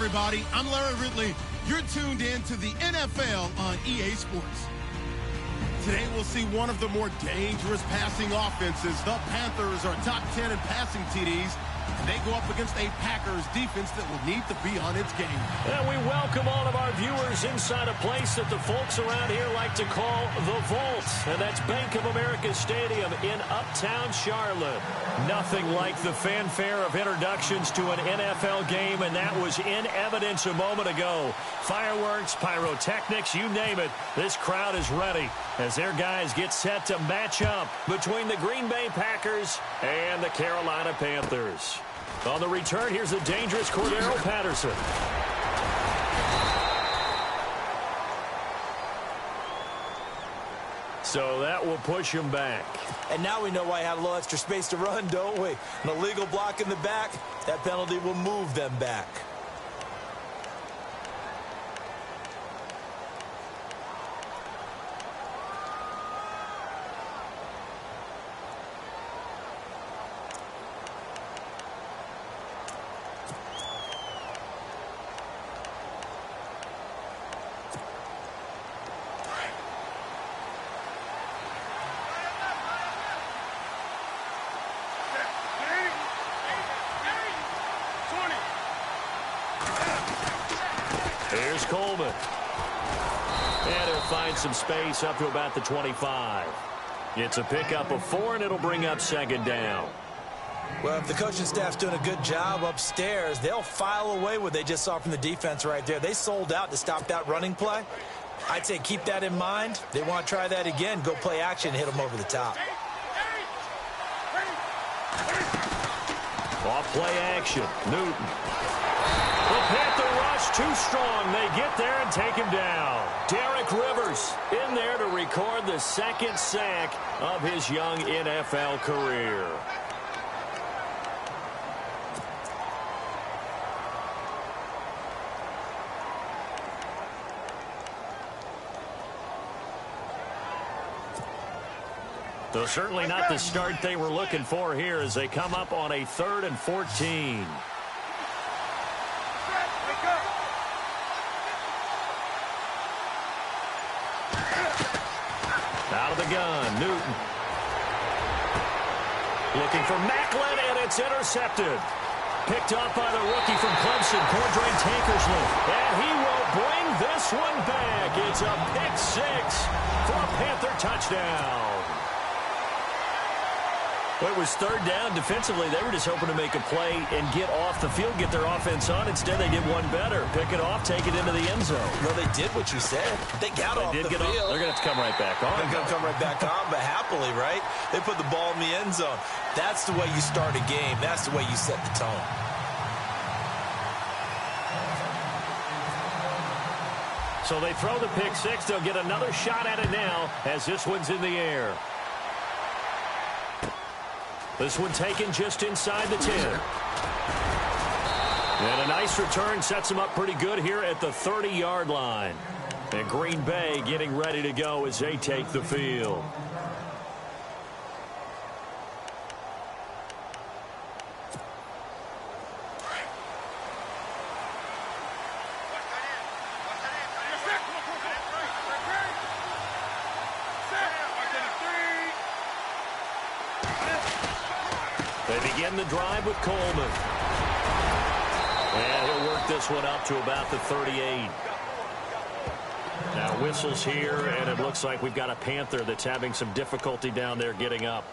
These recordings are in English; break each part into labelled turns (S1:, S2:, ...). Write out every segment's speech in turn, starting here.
S1: everybody. I'm Larry Ridley. You're tuned in to the NFL on EA Sports. Today we'll see one of the more dangerous passing offenses. The Panthers are top 10 in passing TDs, and they go up against a Packers defense that will need to be on its game.
S2: And we welcome all of our viewers inside a place that the folks around here like to call the Vault. And that's Bank of America Stadium in Uptown Charlotte. Nothing like the fanfare of introductions to an NFL game, and that was in evidence a moment ago. Fireworks, pyrotechnics, you name it. This crowd is ready as their guys get set to match up between the Green Bay Packers and the Carolina Panthers. On the return, here's the dangerous Cordero Patterson. So that will push him back.
S3: And now we know why he had a little extra space to run, don't we? An illegal block in the back, that penalty will move them back.
S2: Here's Coleman. And he'll find some space up to about the 25. It's a pickup of 4, and it'll bring up second down.
S3: Well, if the coaching staff's doing a good job upstairs, they'll file away what they just saw from the defense right there. They sold out to stop that running play. I'd say keep that in mind. They want to try that again, go play action, hit them over the top.
S2: Off play action. Newton. The Panther rush too strong. They get there and take him down. Derek Rivers in there to record the second sack of his young NFL career. So certainly not the start they were looking for here as they come up on a 3rd and 14. Out of the gun, Newton. Looking for Macklin, and it's intercepted. Picked up by the rookie from Clemson, Cordray Tankersley. And he will bring this one back. It's a pick 6 for a Panther touchdown. Well, it was 3rd down. Defensively, they were just hoping to make a play and get off the field, get their offense on. Instead, they did one better. Pick it off, take it into the end zone.
S3: Well, they did what you said. They got off the field.
S2: They're going to have to come right back on.
S3: They're going to come right back on, but happily, right? They put the ball in the end zone. That's the way you start a game. That's the way you set the tone.
S2: So they throw the pick 6. They'll get another shot at it now as this one's in the air. This one taken just inside the 10. And a nice return sets them up pretty good here at the 30-yard line. And Green Bay getting ready to go as they take the field. They begin the drive with Coleman. And he'll work this one up to about the 38. Now whistles here, and it looks like we've got a Panther that's having some difficulty down there getting up.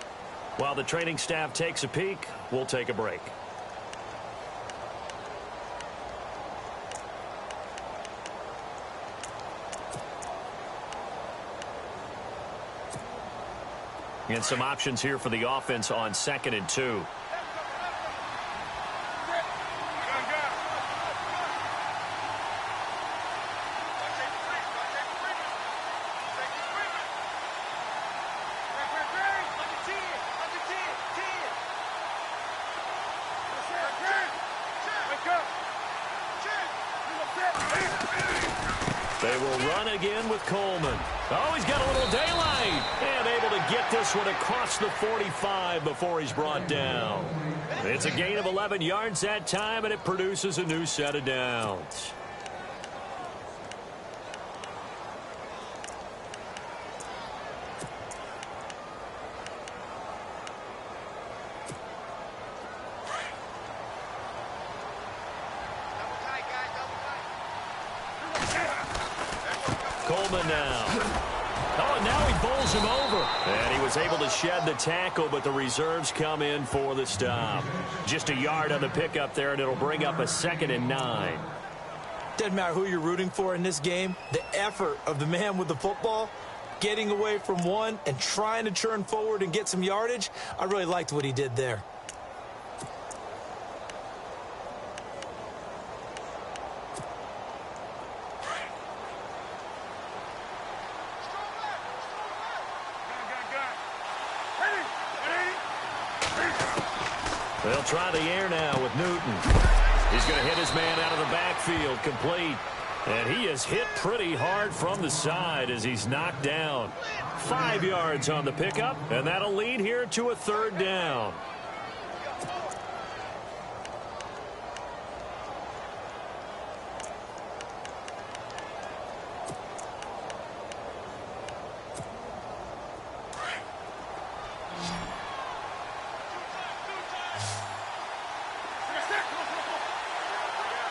S2: While the training staff takes a peek, we'll take a break. And some options here for the offense on 2nd and 2. They will run again with Coleman. Oh, he's got a little daylight. And able to get this one across the 45 before he's brought down. It's a gain of 11 yards that time, and it produces a new set of downs. Coleman now. Oh, and now he bowls him over. And he was able to shed the tackle, but the reserves come in for the stop. Just a yard on the pickup there, and it'll bring up a 2nd and 9.
S3: Doesn't matter who you're rooting for in this game. The effort of the man with the football, getting away from one and trying to turn forward and get some yardage, I really liked what he did there.
S2: They'll try the air now with Newton. He's going to hit his man out of the backfield, complete. And he is hit pretty hard from the side as he's knocked down. 5 yards on the pickup, and that'll lead here to a 3rd down.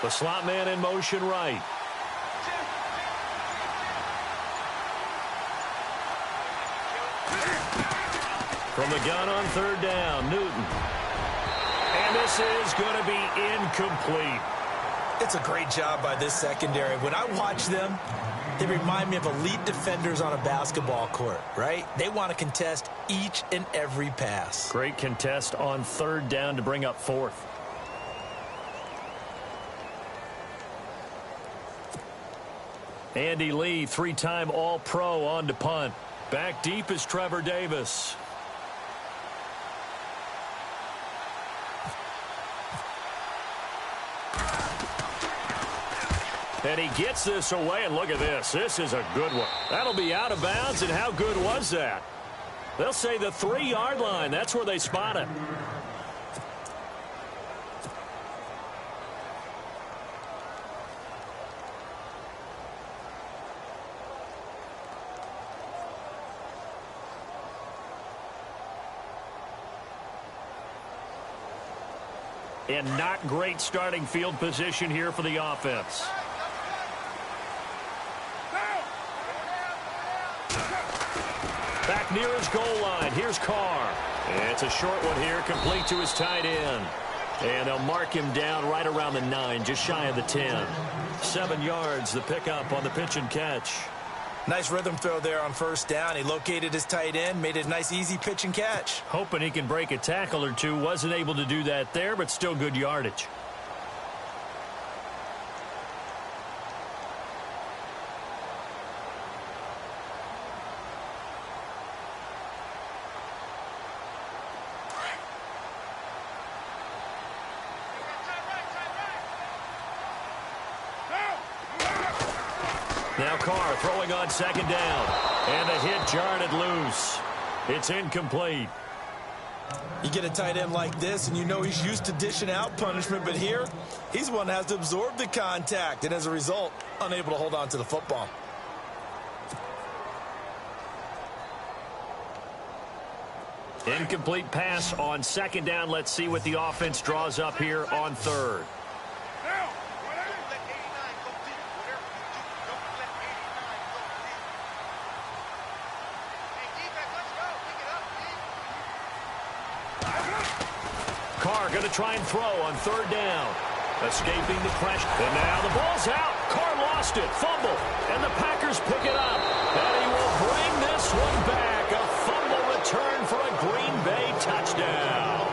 S2: The slot man in motion right. From the gun on 3rd down, Newton. And this is going to be incomplete.
S3: It's a great job by this secondary. When I watch them, they remind me of elite defenders on a basketball court, right? They want to contest each and every pass.
S2: Great contest on 3rd down to bring up 4th. Andy Lee, 3-time All-Pro on to punt. Back deep is Trevor Davis. And he gets this away, and look at this. This is a good one. That'll be out of bounds, and how good was that? They'll say the 3-yard line. That's where they spot it. And not great starting field position here for the offense. Back near his goal line. Here's Carr. It's a short one here, complete to his tight end. And they'll mark him down right around the 9, just shy of the 10. 7 yards, the pickup on the pitch and catch.
S3: Nice rhythm throw there on 1st down. He located his tight end, made it a nice, easy pitch and catch.
S2: Hoping he can break a tackle or two. Wasn't able to do that there, but still good yardage. Now Carr throwing on 2nd down. And the hit jarred it loose. It's incomplete.
S3: You get a tight end like this, and you know he's used to dishing out punishment, but here, he's the one that has to absorb the contact, and as a result, unable to hold on to the football.
S2: Incomplete pass on 2nd down. Let's see what the offense draws up here on 3rd. Carr going to try and throw on 3rd down. Escaping the pressure. And now the ball's out. Carr lost it. Fumble. And the Packers pick it up. And he will bring this one back. A fumble return for a Green Bay touchdown.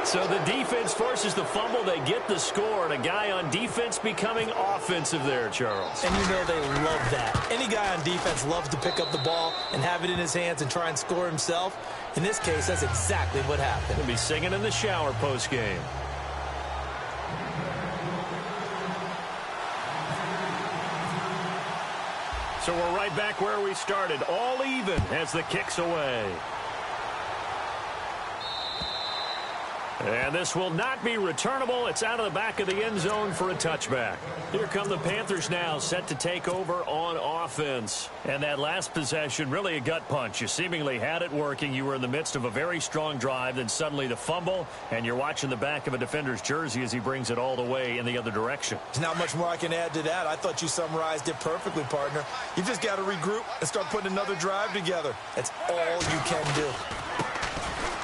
S2: So the defense forces the fumble. They get the score. And a guy on defense becoming offensive there, Charles.
S3: And you know they love that. Any guy on defense loves to pick up the ball and have it in his hands and try and score himself. In this case, that's exactly what happened.
S2: He'll be singing in the shower post-game. So we're right back where we started. All even as the kick's away. And this will not be returnable. It's out of the back of the end zone for a touchback. Here come the Panthers now, set to take over on offense. And that last possession, really a gut punch. You seemingly had it working. You were in the midst of a very strong drive. Then suddenly the fumble, and you're watching the back of a defender's jersey as he brings it all the way in the other direction.
S3: There's not much more I can add to that. I thought you summarized it perfectly, partner. You just got to regroup and start putting another drive together. That's all you can do.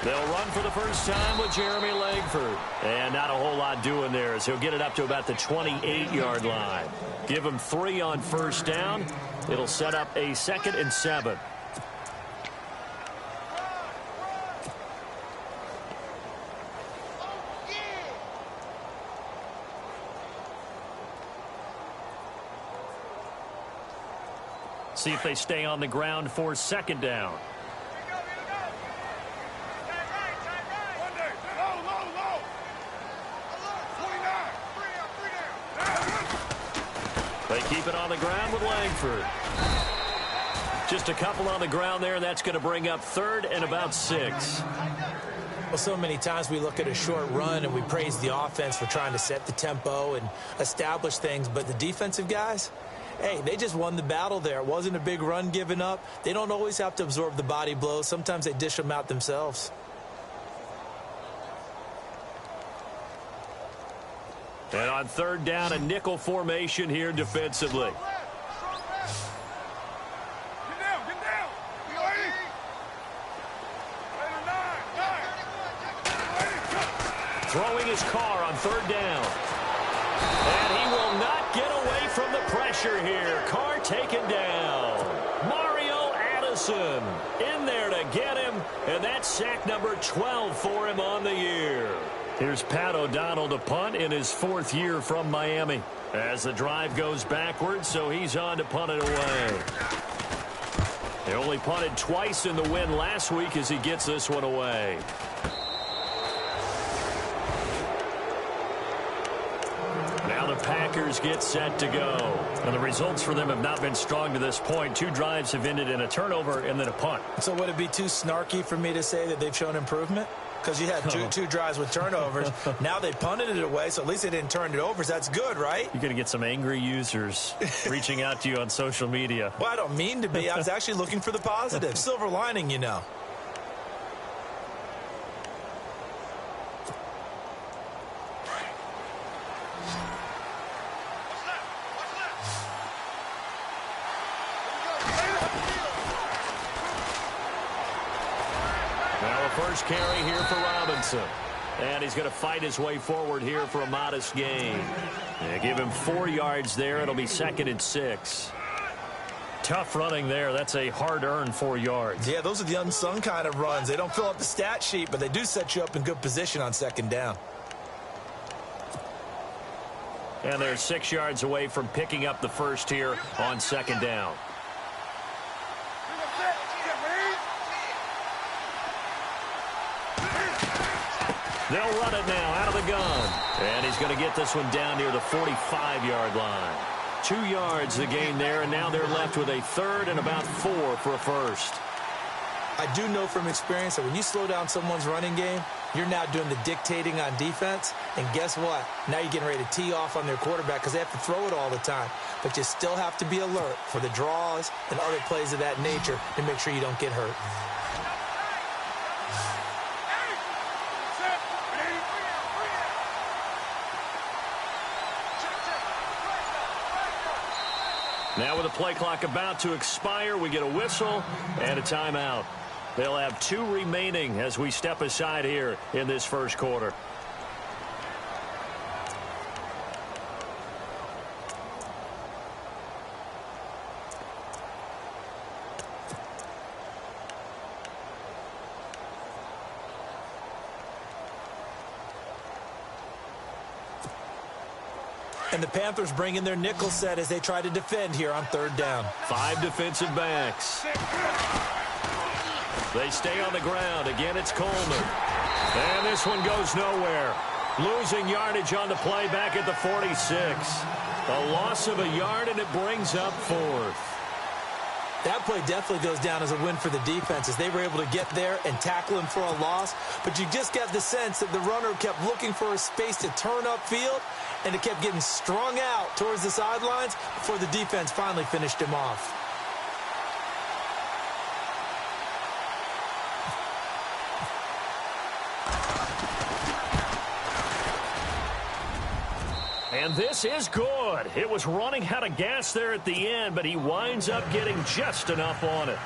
S2: They'll run for the first time with Jeremy Langford. And not a whole lot doing there as he'll get it up to about the 28-yard line. Give him 3 on first down. It'll set up a 2nd and 7. See if they stay on the ground for 2nd down. They keep it on the ground with Langford. Just a couple on the ground there, and that's going to bring up 3rd and about 6.
S3: Well, so many times we look at a short run and we praise the offense for trying to set the tempo and establish things, but the defensive guys, hey, they just won the battle there. It wasn't a big run given up. They don't always have to absorb the body blows. Sometimes they dish them out themselves.
S2: And on 3rd down, a nickel formation here defensively. Throwing his car on 3rd down. And he will not get away from the pressure here. Carr taken down. Mario Addison in there to get him. And that's sack number 12 for him on the year. Here's Pat O'Donnell to punt in his 4th year from Miami. As the drive goes backwards, so he's on to punt it away. They only punted twice in the win last week as he gets this one away. Now the Packers get set to go. And the results for them have not been strong to this point. 2 drives have ended in a turnover and then a punt.
S3: So would it be too snarky for me to say that they've shown improvement? Because you had two drives with turnovers. Now they punted it away, so at least they didn't turn it over. So that's good, right?
S2: You're going to get some angry users reaching out to you on social media.
S3: Well, I don't mean to be. I was actually looking for the positive. Silver lining, you know.
S2: First carry here for Robinson. And he's going to fight his way forward here for a modest gain. Give him 4 yards there. It'll be 2nd and 6. Tough running there. That's a hard-earned 4 yards.
S3: Yeah, those are the unsung kind of runs. They don't fill up the stat sheet, but they do set you up in good position on 2nd down.
S2: And they're 6 yards away from picking up the first here on 2nd down. They'll run it now out of the gun. And he's going to get this one down near the 45-yard line. 2 yards the gain there, and now they're left with a 3rd and about 4 for a first.
S3: I do know from experience that when you slow down someone's running game, you're now doing the dictating on defense. And guess what? Now you're getting ready to tee off on their quarterback because they have to throw it all the time. But you still have to be alert for the draws and other plays of that nature to make sure you don't get hurt.
S2: Now with the play clock about to expire, we get a whistle and a timeout. They'll have 2 remaining as we step aside here in this first quarter.
S3: And the Panthers bring in their nickel set as they try to defend here on 3rd down.
S2: 5 defensive backs. They stay on the ground. Again, it's Coleman. And this one goes nowhere. Losing yardage on the play back at the 46. A loss of a yard, and it brings up 4th.
S3: That play definitely goes down as a win for the defense as they were able to get there and tackle him for a loss. But you just got the sense that the runner kept looking for a space to turn upfield, and it kept getting strung out towards the sidelines before the defense finally finished him off.
S2: And this is good. It was running out of gas there at the end, but he winds up getting just enough on it.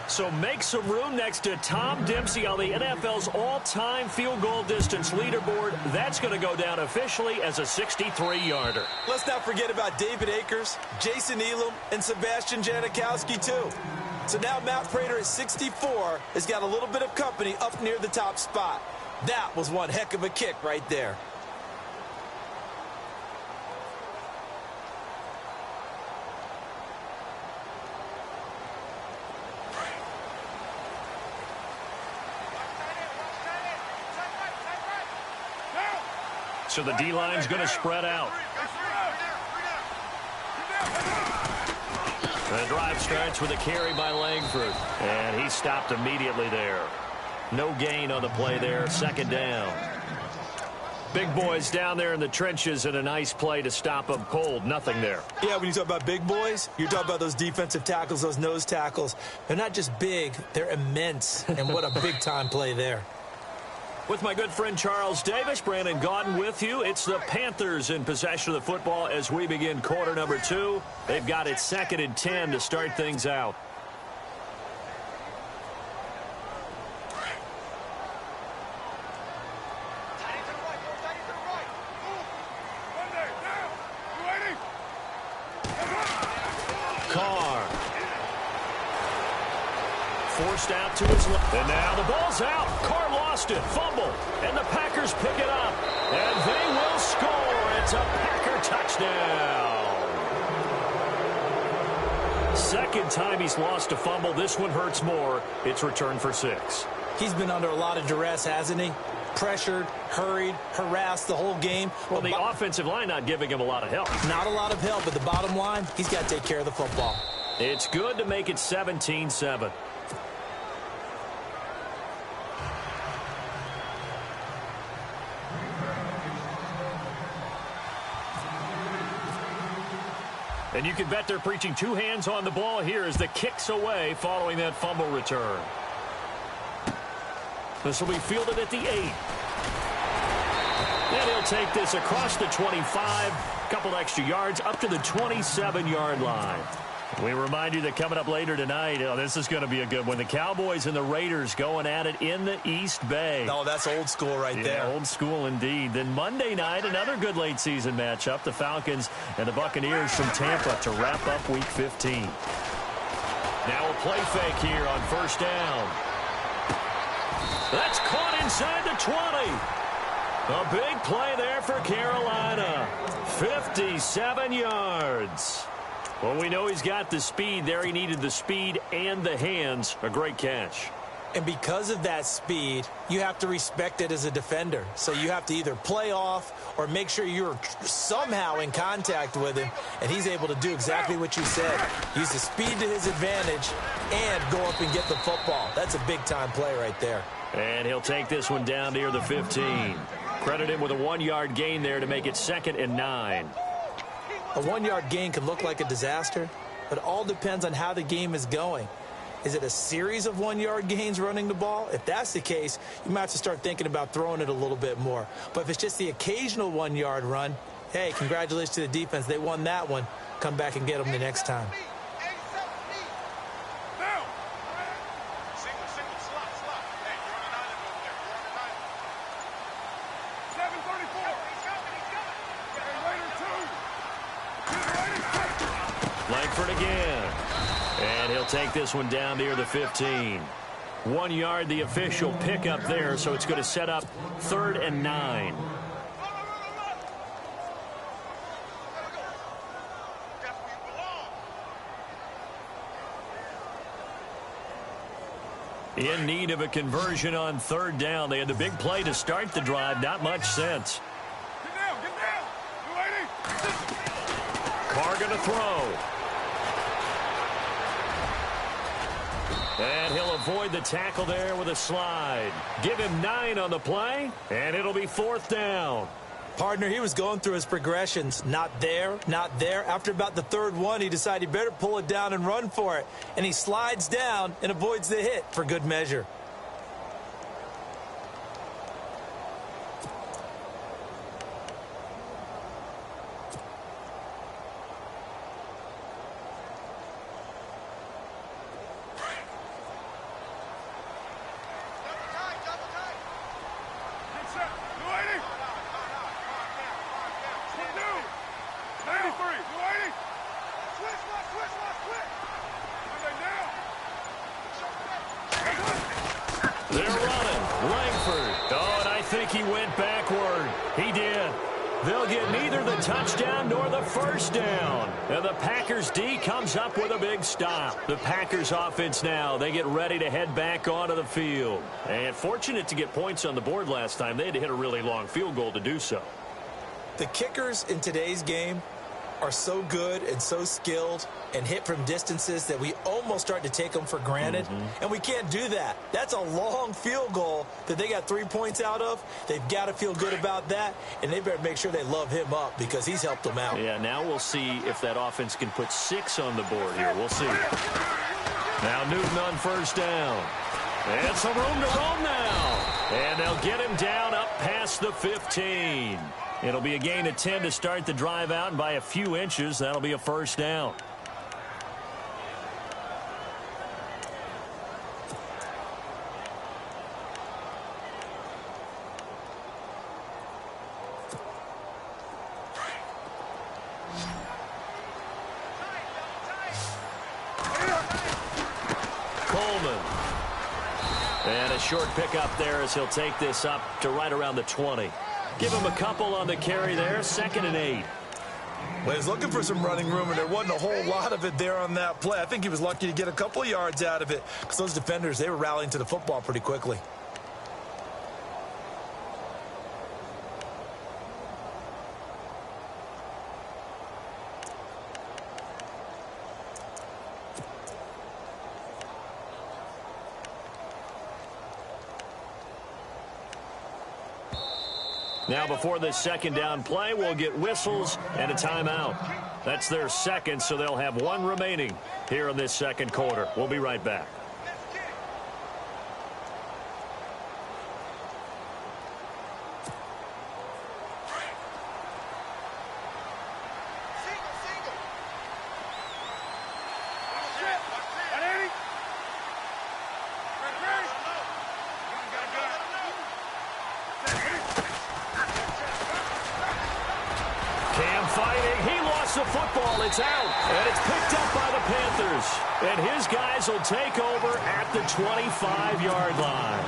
S2: So make some room next to Tom Dempsey on the NFL's all-time field goal distance leaderboard. That's going to go down officially as a 63-yarder.
S3: Let's not forget about David Akers, Jason Elam, and Sebastian Janikowski, too. So now Matt Prater at 64 has got a little bit of company up near the top spot. That was one heck of a kick right there.
S2: So the D-line's going to spread out. The drive starts with a carry by Langford. And he stopped immediately there. No gain on the play there. Second down. Big boys down there in the trenches and a nice play to stop them cold. Nothing there.
S3: Yeah, when you talk about big boys, you're talking about those defensive tackles, those nose tackles. They're not just big, they're immense. And what a big-time play there.
S2: With my good friend Charles Davis, Brandon Gaudin with you. It's the Panthers in possession of the football as we begin quarter number 2. They've got it 2nd and 10 to start things out. Carr. Forced out to his left. And now the ball's out. Carr lost it. Fumble. And the Packers pick it up. And they will score. It's a Packer touchdown. Second time he's lost a fumble. This one hurts more. It's returned for 6.
S3: He's been under a lot of duress, hasn't he? Pressured, hurried, harassed the whole game.
S2: Well, the offensive line not giving him a lot of help.
S3: Not a lot of help, but the bottom line, he's got to take care of the football.
S2: It's good to make it 17-7. And you can bet they're preaching 2 hands on the ball here as the kick's away following that fumble return. This will be fielded at the 8. And he'll take this across the 25, couple extra yards up to the 27-yard line. We remind you that coming up later tonight, this is going to be a good one. The Cowboys and the Raiders going at it in the East Bay.
S3: Oh, that's old school right there.
S2: Old school indeed. Then Monday night, another good late season matchup. The Falcons and the Buccaneers from Tampa to wrap up Week 15. Now a play fake here on first down. That's caught inside the 20. A big play there for Carolina. 57 yards. Well, we know he's got the speed there. He needed the speed and the hands. A great catch.
S3: And because of that speed, you have to respect it as a defender. So you have to either play off or make sure you're somehow in contact with him. And he's able to do exactly what you said. Use the speed to his advantage and go up and get the football. That's a big-time play right there.
S2: And he'll take this one down near the 15. Credit him with a 1-yard gain there to make it 2nd and 9.
S3: A 1-yard gain can look like a disaster, but it all depends on how the game is going. Is it a series of 1-yard gains running the ball? If that's the case, you might have to start thinking about throwing it a little bit more. But if it's just the occasional 1-yard run, hey, congratulations to the defense. They won that one. Come back and get them the next time.
S2: Langford again. And he'll take this one down near the 15. 1 yard, the official pickup there, so it's going to set up 3rd and 9. In need of a conversion on 3rd down. They had the big play to start the drive. Not much sense. Carr going to throw. And he'll avoid the tackle there with a slide. Give him 9 on the play, and it'll be 4th down.
S3: Partner, he was going through his progressions. Not there, not there. After about the 3rd one, he decided he better pull it down and run for it. And he slides down and avoids the hit for good measure.
S2: They're running. Langford. Oh, and I think he went backward. He did. They'll get neither the touchdown nor the 1st down. And the Packers D comes up with a big stop. The Packers offense now, they get ready to head back onto the field. And fortunate to get points on the board last time. They had to hit a really long field goal to do so.
S3: The kickers in today's game are so good and so skilled and hit from distances that we almost start to take them for granted. And we can't do that. That's a long field goal that they got 3 points out of. They've got to feel good about that, and they better make sure they love him up because he's helped them out.
S2: Yeah, now we'll see if that offense can put 6 on the board here. We'll see. Now Newton on 1st down. And some room to roam now. And they'll get him down up past the 15. It'll be a gain of 10 to start the drive out, and by a few inches, that'll be a 1st down. Coleman. And a short pickup there as he'll take this up to right around the 20. Give him a couple on the carry there. 2nd and 8.
S3: Well, he was looking for some running room, and there wasn't a whole lot of it there on that play. I think he was lucky to get a couple of yards out of it because those defenders, they were rallying to the football pretty quickly.
S2: Now before this 2nd down play, we'll get whistles and a timeout. That's their 2nd, so they'll have 1 remaining here in this 2nd quarter. We'll be right back. The football, it's out, and it's picked up by the Panthers. And his guys will take over at the 25-yard line.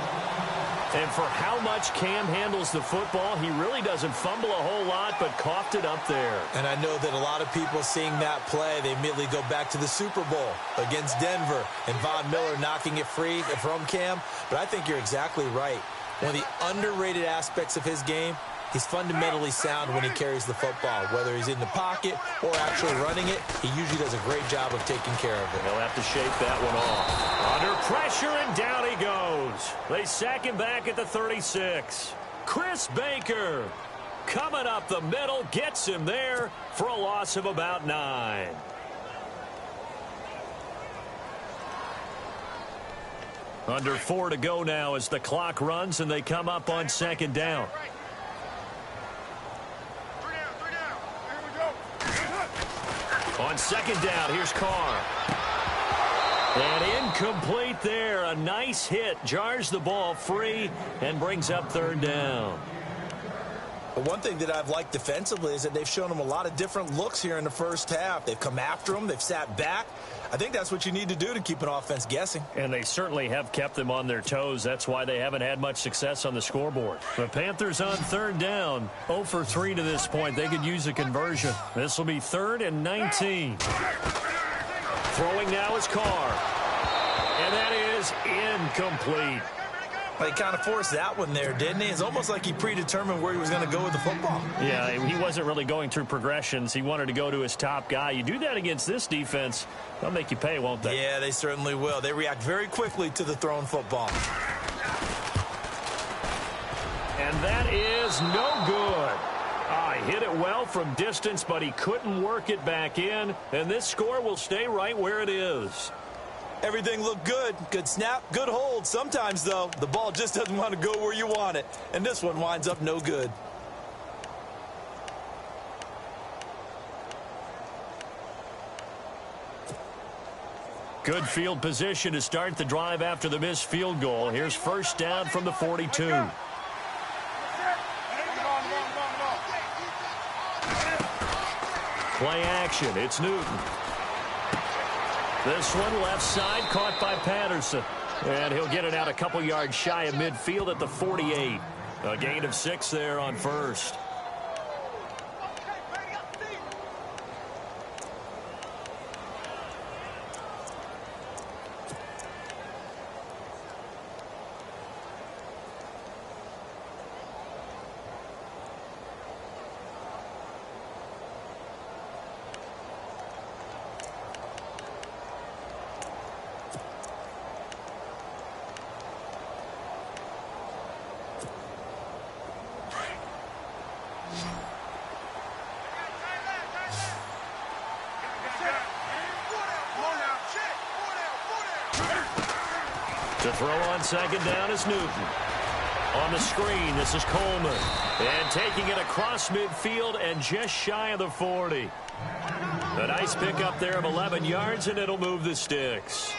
S2: And for how much Cam handles the football, he really doesn't fumble a whole lot, but coughed it up there.
S3: And I know that a lot of people seeing that play, they immediately go back to the Super Bowl against Denver and Von Miller knocking it free from Cam. But I think you're exactly right. One of the underrated aspects of his game, he's fundamentally sound when he carries the football. Whether he's in the pocket or actually running it, he usually does a great job of taking care of it.
S2: He'll have to shake that one off. Under pressure, and down he goes. They sack him back at the 36. Chris Baker coming up the middle, gets him there for a loss of about 9. Under 4 to go now as the clock runs, and they come up on 2nd down. On 2nd down, here's Carr. And incomplete there. A nice hit. Jars the ball free and brings up 3rd down.
S3: But one thing that I've liked defensively is that they've shown him a lot of different looks here in the 1st half. They've come after him. They've sat back. I think that's what you need to do to keep an offense guessing.
S2: And they certainly have kept them on their toes. That's why they haven't had much success on the scoreboard. The Panthers on 3rd down. 0 for 3 to this point. They could use a conversion. This will be 3rd and 19. Throwing now is Carr. And that is incomplete.
S3: Well, he kind of forced that one there, didn't he? It's almost like he predetermined where he was going to go with the football.
S2: Yeah, he wasn't really going through progressions. He wanted to go to his top guy. You do that against this defense, they'll make you pay, won't they?
S3: Yeah, they certainly will. They react very quickly to the thrown football.
S2: And that is no good. He hit it well from distance, but he couldn't work it back in. And this score will stay right where it is.
S3: Everything looked good. Good snap, good hold. Sometimes, though, the ball just doesn't want to go where you want it. And this one winds up no good.
S2: Good field position to start the drive after the missed field goal. Here's first down from the 42. Play action. It's Newton. This one left side caught by Patterson. And he'll get it out a couple yards shy of midfield at the 48. A gain of 6 there on first. To throw on second down is Newton. On the screen, this is Coleman. And taking it across midfield and just shy of the 40. A nice pickup there of 11 yards, and it'll move the sticks.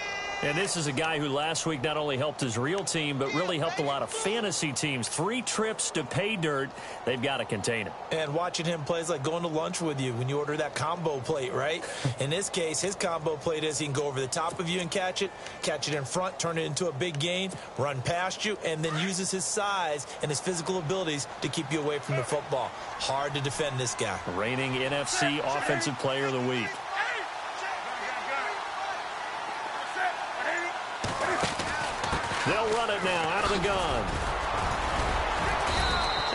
S2: And this is a guy who last week not only helped his real team, but really helped a lot of fantasy teams. 3 trips to pay dirt. They've got to contain him.
S3: And watching him play is like going to lunch with you when you order that combo plate, right? In this case, his combo plate is he can go over the top of you and catch it in front, turn it into a big gain, run past you, and then uses his size and his physical abilities to keep you away from the football. Hard to defend this guy.
S2: Reigning NFC Offensive Player of the Week. They'll run it now out of the gun.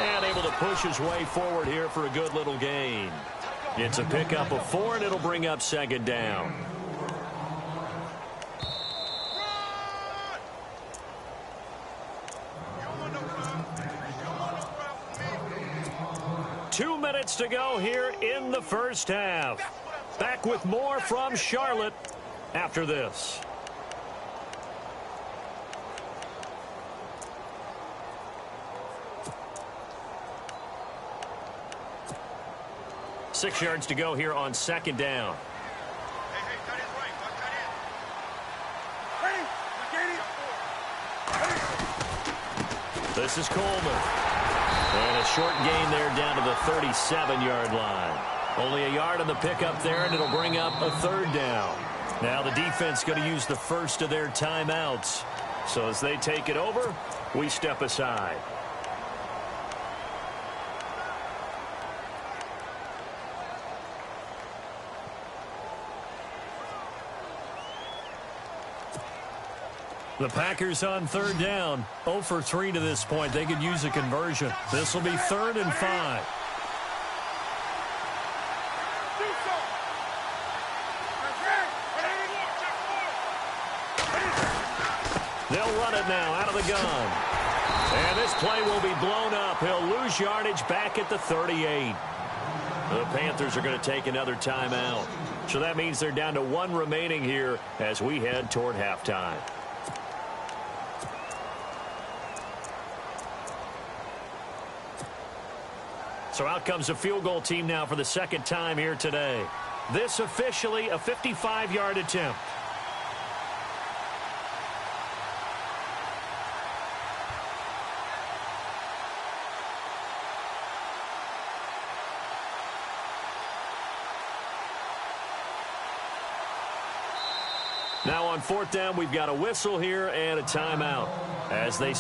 S2: And able to push his way forward here for a good little gain. It's a pickup of 4, and it'll bring up second down. Two minutes to go here in the first half. Back with more from Charlotte after this. 6 yards to go here on second down. This is Coleman. And a short gain there down to the 37-yard line. Only a yard on the pickup there, and it'll bring up a third down. Now the defense going to use the first of their timeouts. So as they take it over, we step aside. The Packers on third down. 0 for 3 to this point. They could use a conversion. This will be 3rd and 5. They'll run it now out of the gun. And this play will be blown up. He'll lose yardage back at the 38. The Panthers are going to take another timeout. So that means they're down to 1 remaining here as we head toward halftime. So out comes a field goal team now for the second time here today. This officially a 55-yard attempt. Now on fourth down, we've got a whistle here and a timeout as they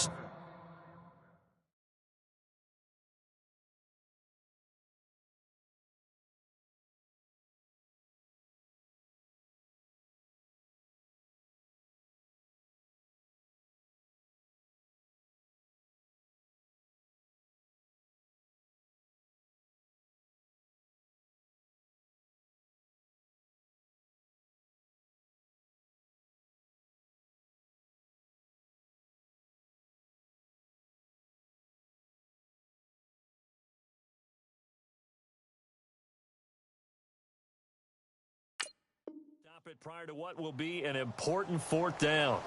S2: it prior to what will be an important fourth down.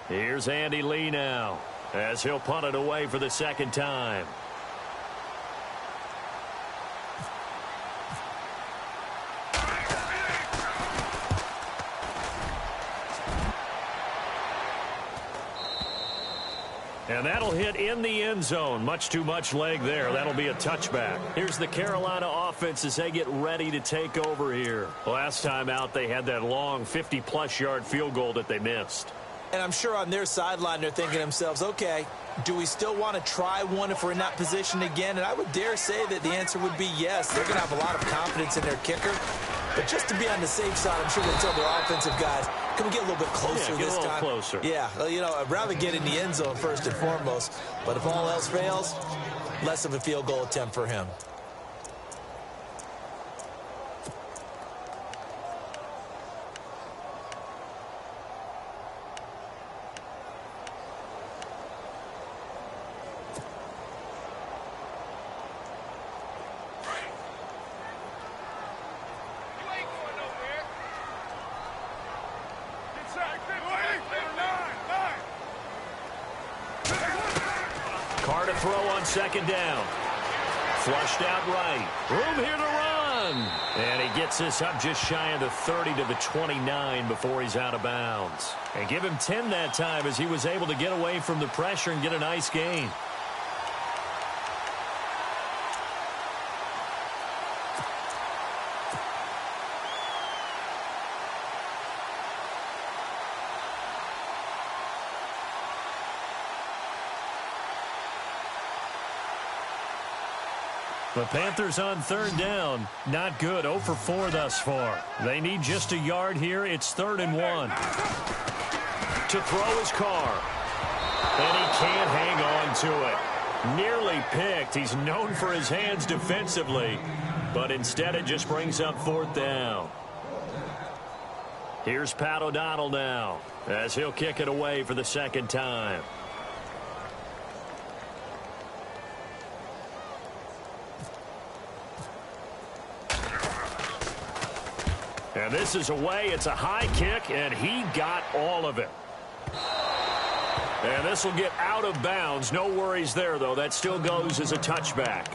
S2: Here's Andy Lee now as he'll punt it away for the second time. And that'll hit in the end zone. Much too much leg there. That'll be a touchback. Here's the Carolina offense as they get ready to take over here. Last time out, they had that long 50-plus yard field goal that they missed.
S3: And I'm sure on their sideline they're thinking to themselves, okay, do we still want to try one if we're in that position again? And I would dare say that the answer would be yes. They're going to have a lot of confidence in their kicker. But just to be on the safe side, I'm sure they'll tell their offensive guys, can we get a little bit closer this time?
S2: Get a little closer.
S3: Yeah, well, you know, I'd rather get in the end zone first and foremost. But if all else fails, less of a field goal attempt for him.
S2: Throw on second down. Flushed out right. Room here to run. And he gets this up just shy of the 30 to the 29 before he's out of bounds. And give him 10 that time as he was able to get away from the pressure and get a nice gain. The Panthers on third down. Not good. 0 for 4 thus far. They need just a yard here. It's 3rd and 1. To throw his car. And he can't hang on to it. Nearly picked. He's known for his hands defensively. But instead it just brings up 4th down. Here's Pat O'Donnell now as he'll kick it away for the second time. And this is away. It's a high kick, and he got all of it. And this will get out of bounds. No worries there, though. That still goes as a touchback.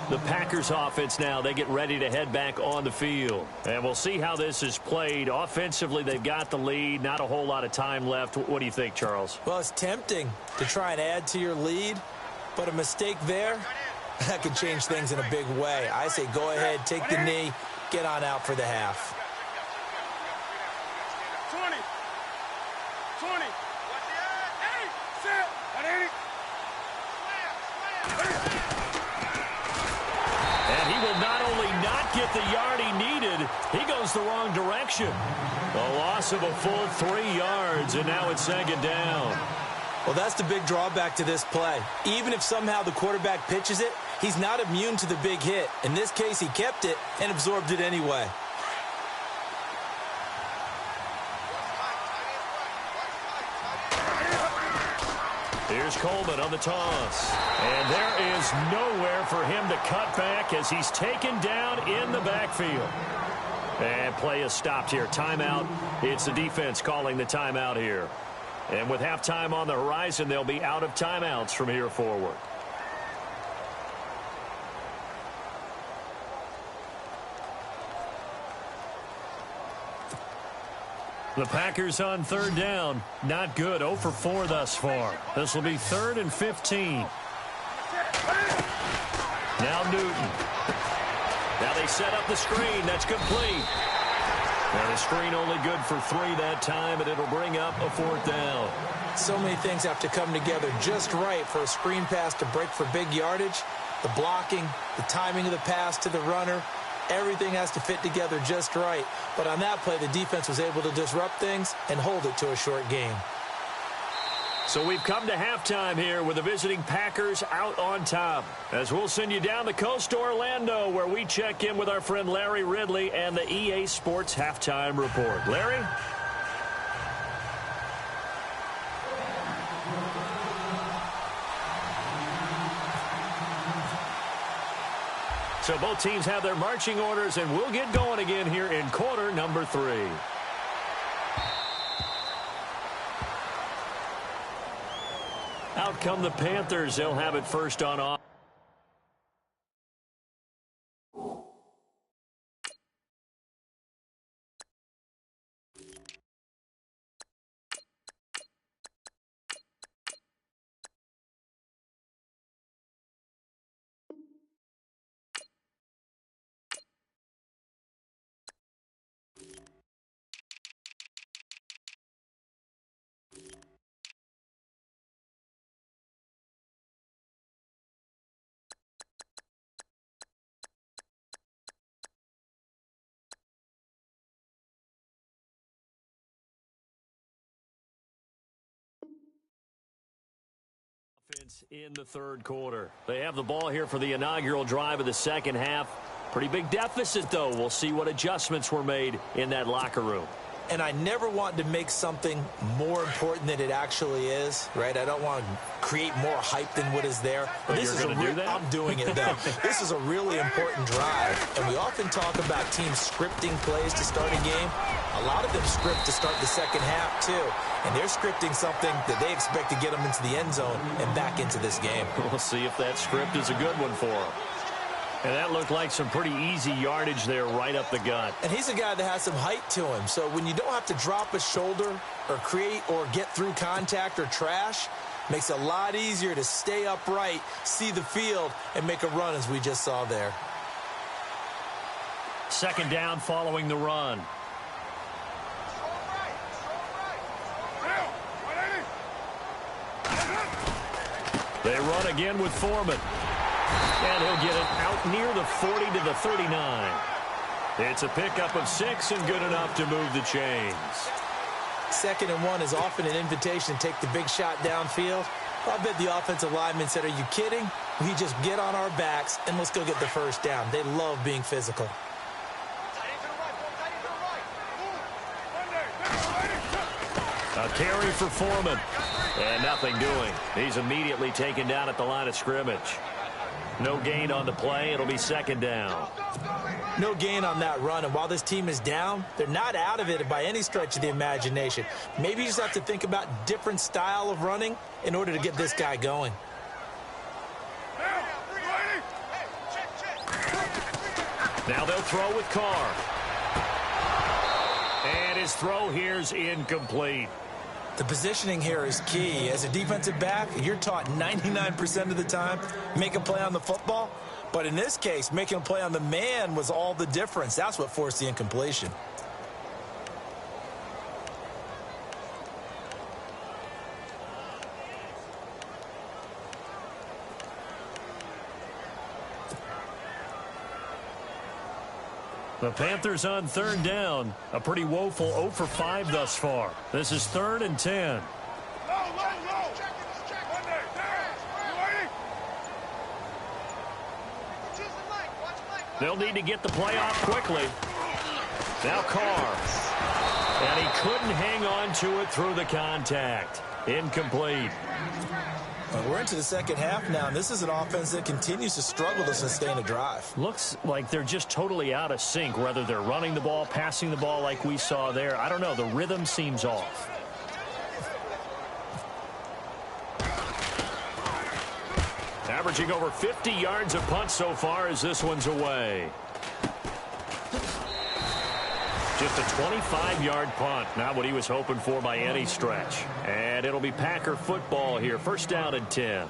S2: The Packers offense now, they get ready to head back on the field. And we'll see how this is played. Offensively, they've got the lead. Not a whole lot of time left. What do you think, Charles?
S3: Well, it's tempting to try and add to your lead, but a mistake there, that could change things in a big way. I say go ahead, take the knee, get on out for the half.
S4: 20. 20.
S2: And he will not only not get the yard he needed, he goes the wrong direction. A loss of a full 3 yards, and now it's 2nd down.
S3: Well, that's the big drawback to this play. Even if somehow the quarterback pitches it, he's not immune to the big hit. In this case, he kept it and absorbed it anyway.
S2: Here's Coleman on the toss. And there is nowhere for him to cut back as he's taken down in the backfield. And play is stopped here. Timeout. It's the defense calling the timeout here. And with halftime on the horizon, they'll be out of timeouts from here forward. The Packers on 3rd down. Not good. 0 for 4 thus far. This will be 3rd and 15. Now Newton. Now they set up the screen. That's complete. And the screen only good for 3 that time, and it'll bring up a 4th down.
S3: So many things have to come together just right for a screen pass to break for big yardage. The blocking, the timing of the pass to the runner, everything has to fit together just right. But on that play, the defense was able to disrupt things and hold it to a short game.
S2: So we've come to halftime here with the visiting Packers out on top. As we'll send you down the coast to Orlando, where we check in with our friend Larry Ridley and the EA Sports Halftime Report. Larry? So both teams have their marching orders, and we'll get going again here in quarter number 3. Out come the Panthers. They'll have it first on off. In the third quarter. They have the ball here for the inaugural drive of the second half. Pretty big deficit, though. We'll see what adjustments were made in that locker room.
S3: And I never want to make something more important than it actually is, right? I don't want to create more hype than what is there.
S2: But this is do that?
S3: I'm doing it, though. This is a really important drive, and we often talk about teams scripting plays to start a game. A lot of them script to start the second half, too. And they're scripting something that they expect to get them into the end zone and back into this game.
S2: We'll see if that script is a good one for them. And that looked like some pretty easy yardage there right up the gut.
S3: And he's a guy that has some height to him. So when you don't have to drop a shoulder or create or get through contact or trash, makes it a lot easier to stay upright, see the field, and make a run as we just saw there.
S2: Second down following the run. They run again with Foreman. And he'll get it out near the 40 to the 39. It's a pickup of 6 and good enough to move the chains.
S3: 2nd and 1 is often an invitation to take the big shot downfield. I bet the offensive lineman said, are you kidding? We just get on our backs and let's go get the first down. They love being physical.
S2: A carry for Foreman. And nothing doing. He's immediately taken down at the line of scrimmage. No gain on the play. It'll be second down.
S3: No gain on that run. And while this team is down, they're not out of it by any stretch of the imagination. Maybe you just have to think about different style of running in order to get this guy going.
S2: Now they'll throw with Carr. And his throw here's incomplete.
S3: The positioning here is key. As a defensive back, you're taught 99% of the time, make a play on the football. But in this case, making a play on the man was all the difference. That's what forced the incompletion.
S2: The Panthers on third down. A pretty woeful 0 for 5 thus far. This is 3rd and 10. They'll need to get the play off quickly. Now Carr. And he couldn't hang on to it through the contact. Incomplete.
S3: We're into the second half now, and this is an offense that continues to struggle to sustain a drive.
S2: Looks like they're just totally out of sync, whether they're running the ball, passing the ball like we saw there. I don't know. The rhythm seems off. Averaging over 50 yards a punt so far as this one's away. Just a 25-yard punt, not what he was hoping for by any stretch. And it'll be Packer football here. First down and 10.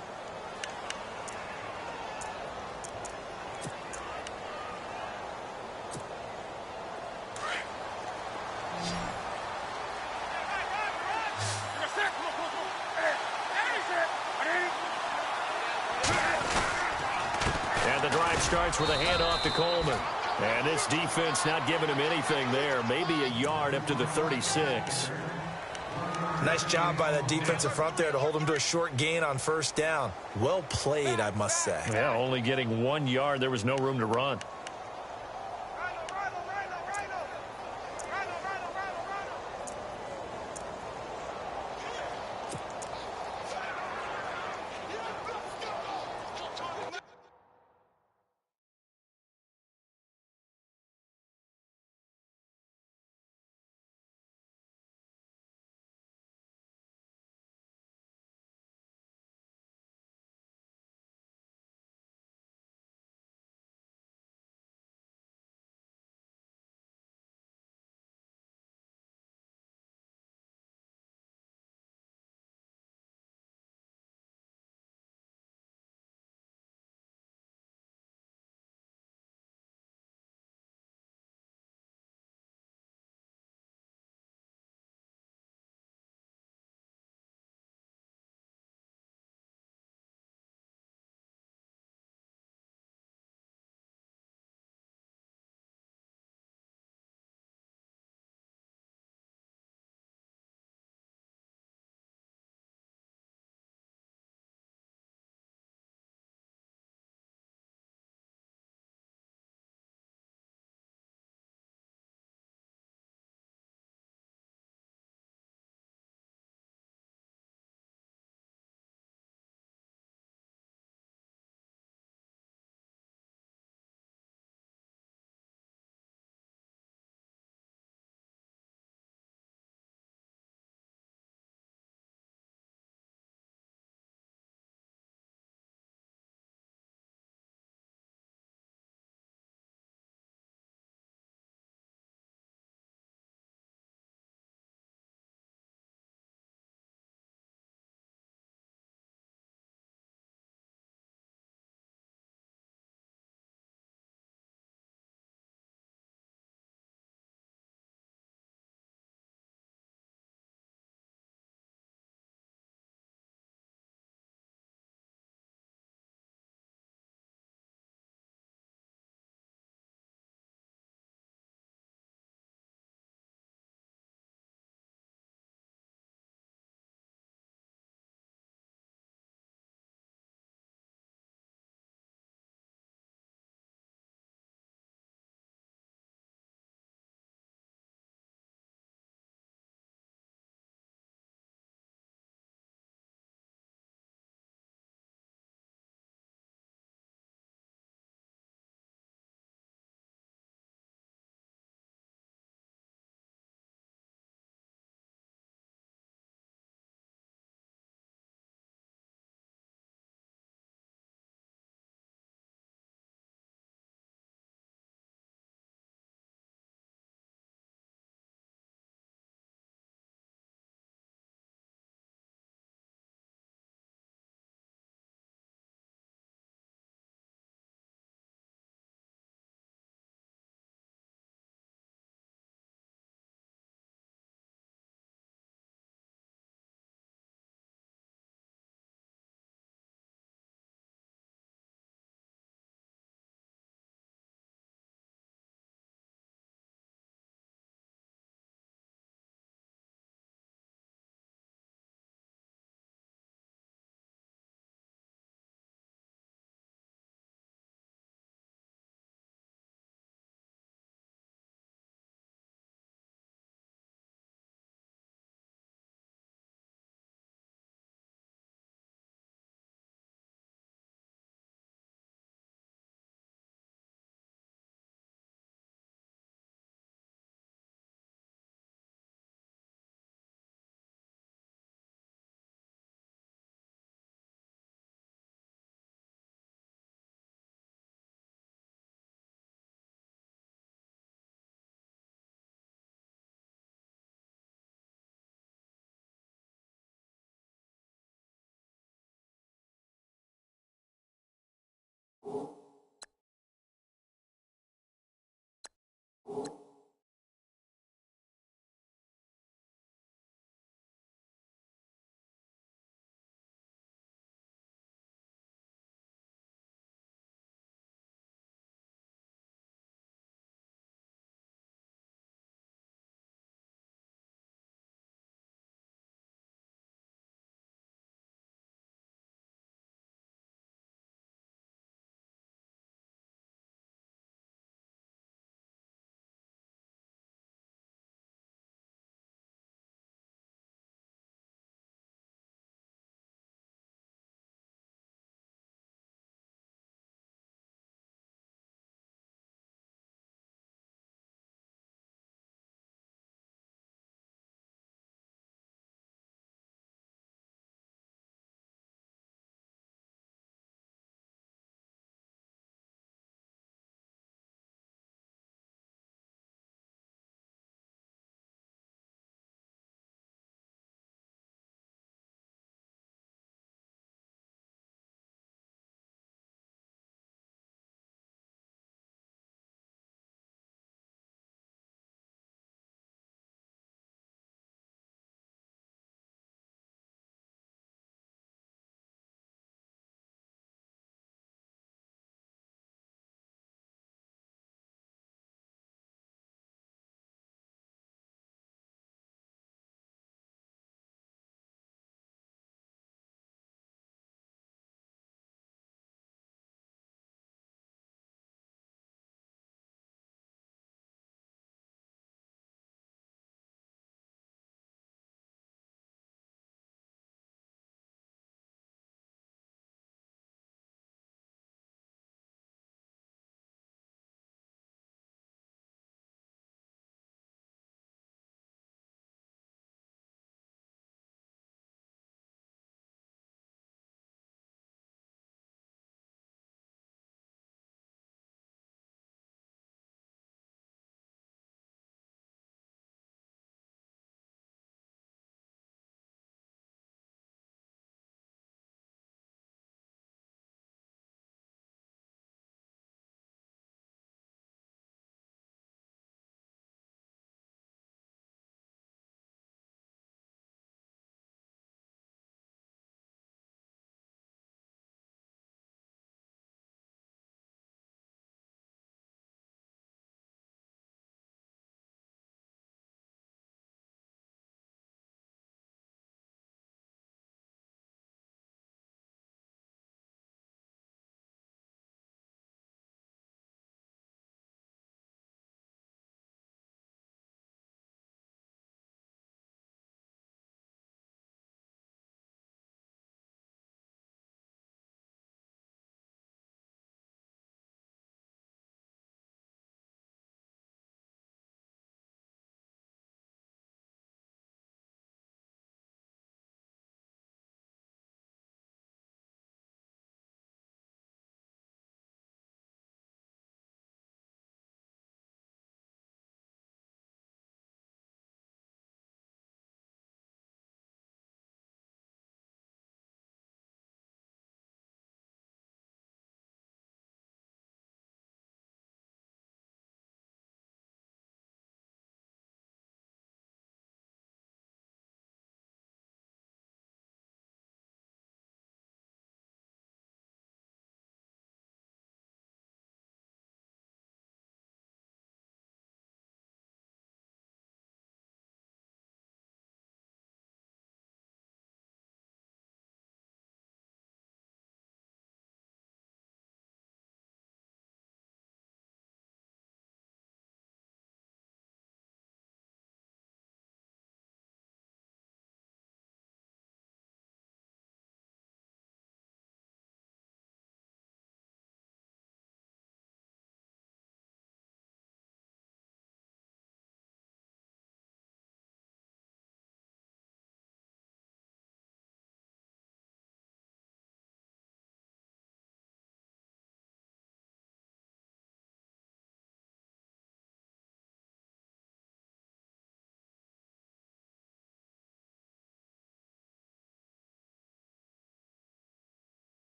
S2: And the drive starts with a handoff to Coleman. And this defense not giving him anything there. Maybe a yard up to the 36.
S3: Nice job by that defensive front there to hold him to a short gain on first down. Well played, I must say.
S2: Yeah, only getting 1 yard. There was no room to run.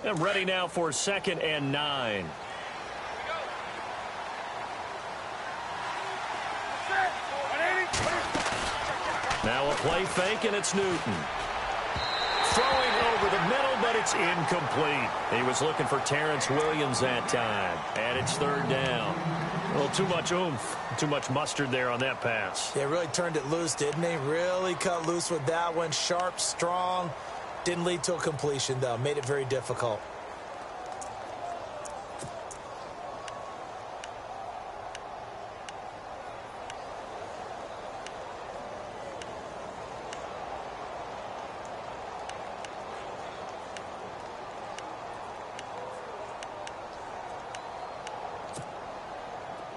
S2: And ready now for 2nd and 9. Now a play fake, and it's Newton. Throwing over the middle, but it's incomplete. He was looking for Terrence Williams that time. And it's 3rd down. A little too much oomph, too much mustard there on that pass.
S3: Yeah, really turned it loose, didn't he? Really cut loose with that one. Sharp, strong. Didn't lead to a completion, though. Made it very difficult.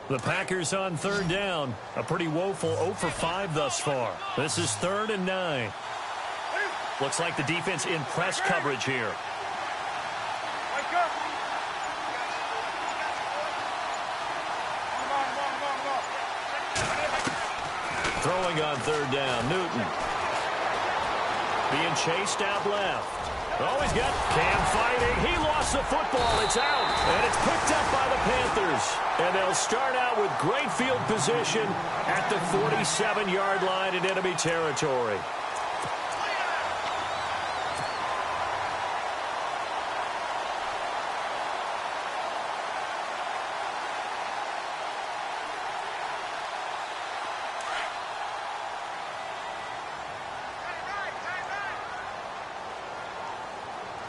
S2: The Packers on 3rd down. A pretty woeful 0 for 5 thus far. This is 3rd and 9. Looks like the defense in press coverage here. Throwing on 3rd down, Newton. Being chased out left. Oh, he's got Cam fighting. He lost the football. It's out. And it's picked up by the Panthers. And they'll start out with great field position at the 47-yard line in enemy territory.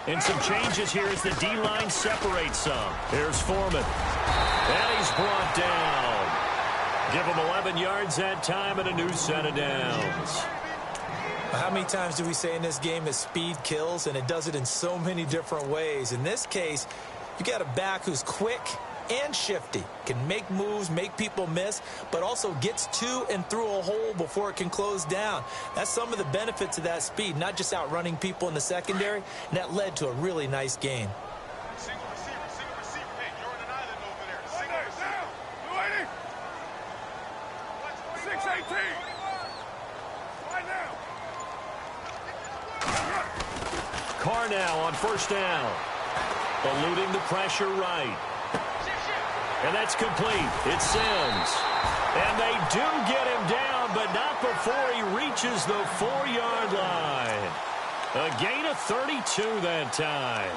S2: And some changes here as the D-line separates some. Here's Foreman. And he's brought down. Give him 11 yards that time and a new set of downs.
S3: How many times do we say in this game that speed kills, and it does it in so many different ways? In this case, you got a back who's quick and shifty, can make moves, make people miss, but also gets to and through a hole before it can close down. That's some of the benefits of that speed, not just outrunning people in the secondary, and that led to a really nice gain.
S4: Single receiver. Hey, you're on an island over there. Single receiver. 280. 618. Right now.
S2: Carr now on 1st down. Eluding the pressure right. And that's complete. It's Sims. And they do get him down, but not before he reaches the 4-yard line. A gain of 32 that time.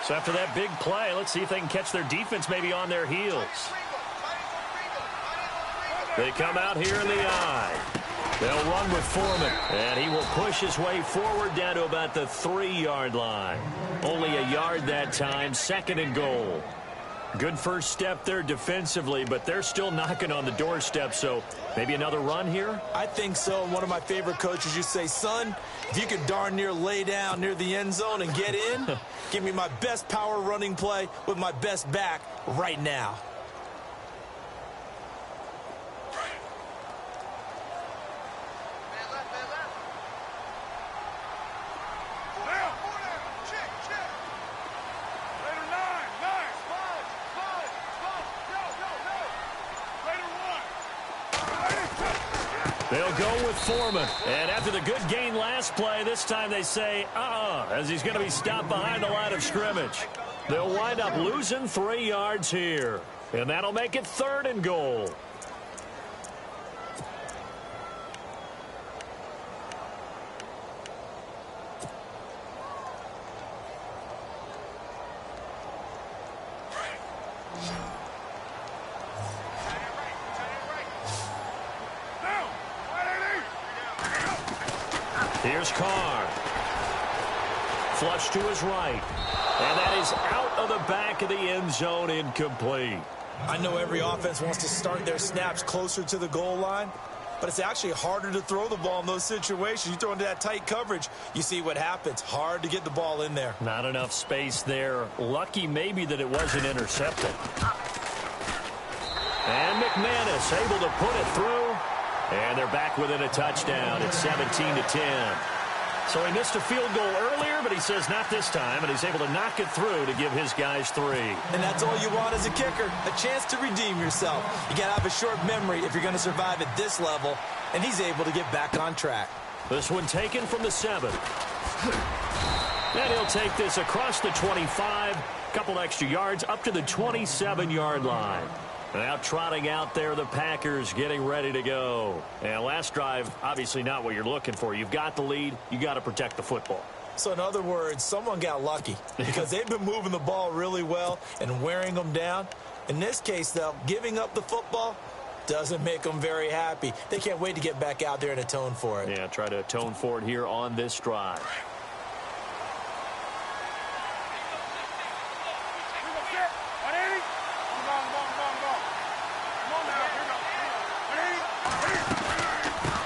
S2: So after that big play, let's see if they can catch their defense maybe on their heels. They come out here in the eye. They'll run with Foreman, and he will push his way forward down to about the 3-yard line. Only a yard that time, 2nd and goal. Good first step there defensively, but they're still knocking on the doorstep, so maybe another run here?
S3: I think so. One of my favorite coaches, you say, son, if you could darn near lay down near the end zone and get in, give me my best power running play with my best back right now.
S2: They'll go with Foreman. And after the good gain last play, this time they say, as he's going to be stopped behind the line of scrimmage. They'll wind up losing 3 yards here. And that'll make it 3rd and goal. Here's Carr. Flush to his right. And that is out of the back of the end zone, incomplete.
S3: I know every offense wants to start their snaps closer to the goal line, but it's actually harder to throw the ball in those situations. You throw into that tight coverage, you see what happens. Hard to get the ball in there.
S2: Not enough space there. Lucky maybe that it wasn't intercepted. And McManus able to put it through. And they're back within a touchdown. It's 17-10. So he missed a field goal earlier, but he says not this time, and he's able to knock it through to give his guys 3.
S3: And that's all you want as a kicker, a chance to redeem yourself. You got to have a short memory if you're going to survive at this level, and he's able to get back on track.
S2: This one taken from the 7. And he'll take this across the 25, couple extra yards up to the 27-yard line. Now trotting out there, the Packers getting ready to go. And last drive, obviously not what you're looking for. You've got the lead. You got to protect the football.
S3: So in other words, someone got lucky because they've been moving the ball really well and wearing them down. In this case, though, giving up the football doesn't make them very happy. They can't wait to get back out there and atone for it.
S2: Yeah, try to atone for it here on this drive.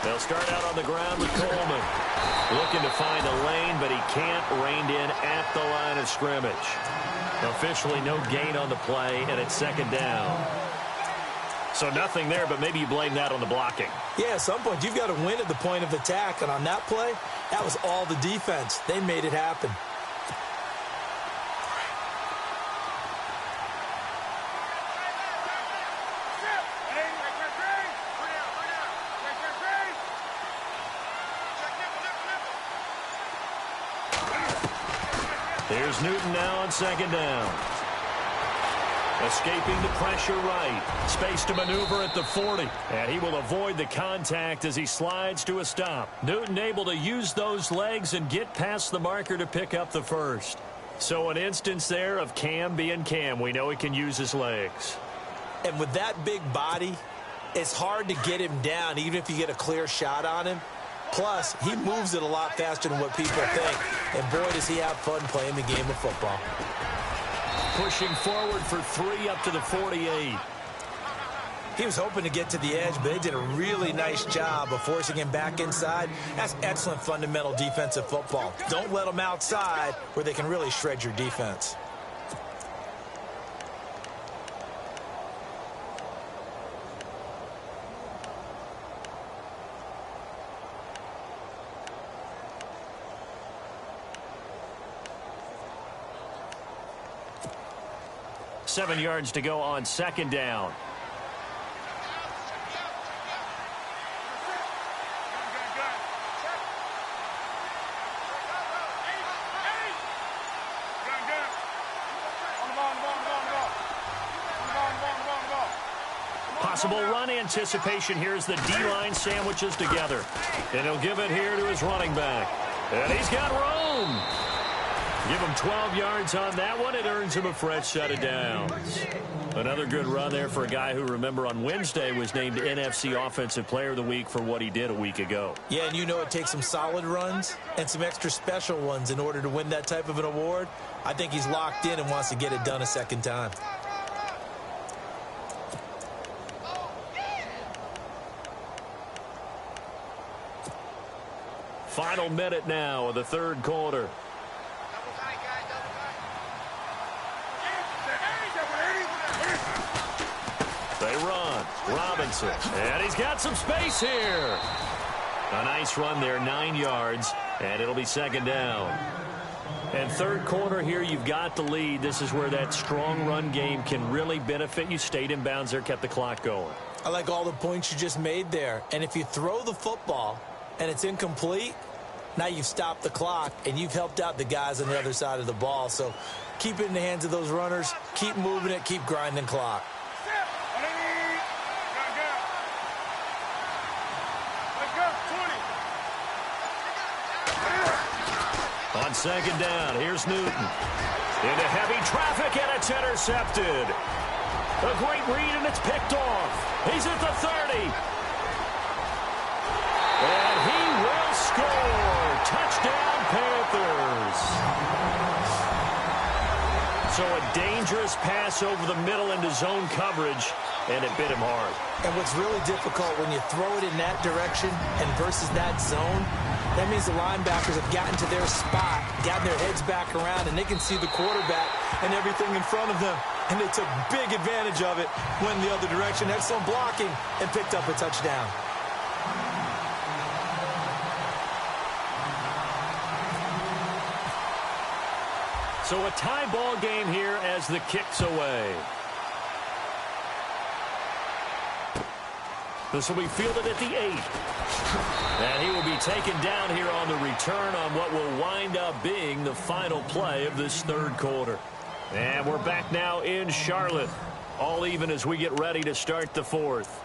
S2: They'll start out on the ground with Coleman. Looking to find a lane, but he can't. Reined in at the line of scrimmage. Officially no gain on the play, and it's 2nd down. So nothing there, but maybe you blame that on the blocking.
S3: Yeah, at some point you've got to win at the point of attack, and on that play, that was all the defense. They made it happen.
S2: Here's Newton now on 2nd down. Escaping the pressure right. Space to maneuver at the 40. And he will avoid the contact as he slides to a stop. Newton able to use those legs and get past the marker to pick up the 1st. So an instance there of Cam being Cam. We know he can use his legs.
S3: And with that big body, it's hard to get him down even if you get a clear shot on him. Plus, he moves it a lot faster than what people think. And boy, does he have fun playing the game of football.
S2: Pushing forward for 3 up to the 48.
S3: He was hoping to get to the edge, but they did a really nice job of forcing him back inside. That's excellent fundamental defensive football. Don't let them outside where they can really shred your defense.
S2: Seven yards to go on 2nd down. Possible run anticipation. Here's the D-line sandwiches together. And he'll give it here to his running back. And he's got room. Give him 12 yards on that one. It earns him a fresh set of downs. Another good run there for a guy who, remember, on Wednesday was named NFC Offensive Player of the Week for what he did a week ago.
S3: Yeah, and you know it takes some solid runs and some extra special ones in order to win that type of an award. I think he's locked in and wants to get it done a second time.
S2: Final minute now of the 3rd quarter. They run. Robinson. And he's got some space here. A nice run there, 9 yards. And it'll be 2nd down. And 3rd quarter here, you've got the lead. This is where that strong run game can really benefit you. Stayed in bounds there, kept the clock going.
S3: I like all the points you just made there. And if you throw the football and it's incomplete, now you've stopped the clock and you've helped out the guys on the other side of the ball. So keep it in the hands of those runners. Keep moving it. Keep grinding clock.
S2: On 2nd down, here's Newton. Into heavy traffic, and it's intercepted. A great read, and it's picked off. He's at the 30. And he will score. Touchdown, Panthers. So a dangerous pass over the middle into zone coverage, and it bit him hard.
S3: And what's really difficult when you throw it in that direction and versus that zone, that means the linebackers have gotten to their spot, gotten their heads back around, and they can see the quarterback and everything in front of them. And they took big advantage of it, went the other direction, excellent blocking, and picked up a touchdown.
S2: So a tie ball game here as the kick's away. This will be fielded at the 8. And he will be taken down here on the return on what will wind up being the final play of this third quarter. And we're back now in Charlotte. All even as we get ready to start the fourth.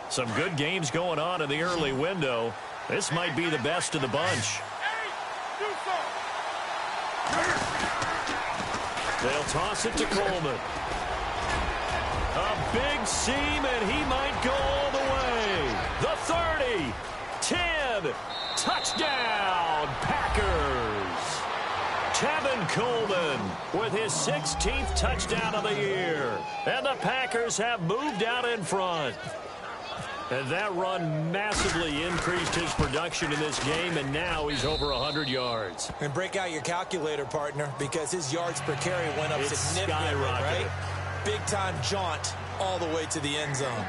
S2: Some good games going on in the early window. This might be the best of the bunch. They'll toss it to Coleman. A big seam, and he might go all the way. The 30, 10, touchdown, Packers. Tevin Coleman with his 16th touchdown of the year. And the Packers have moved out in front. And that run massively increased his production in this game, and now he's over 100 yards.
S3: And break out your calculator, partner, because his yards per carry went up significantly, right? Big-time jaunt all the way to the end zone.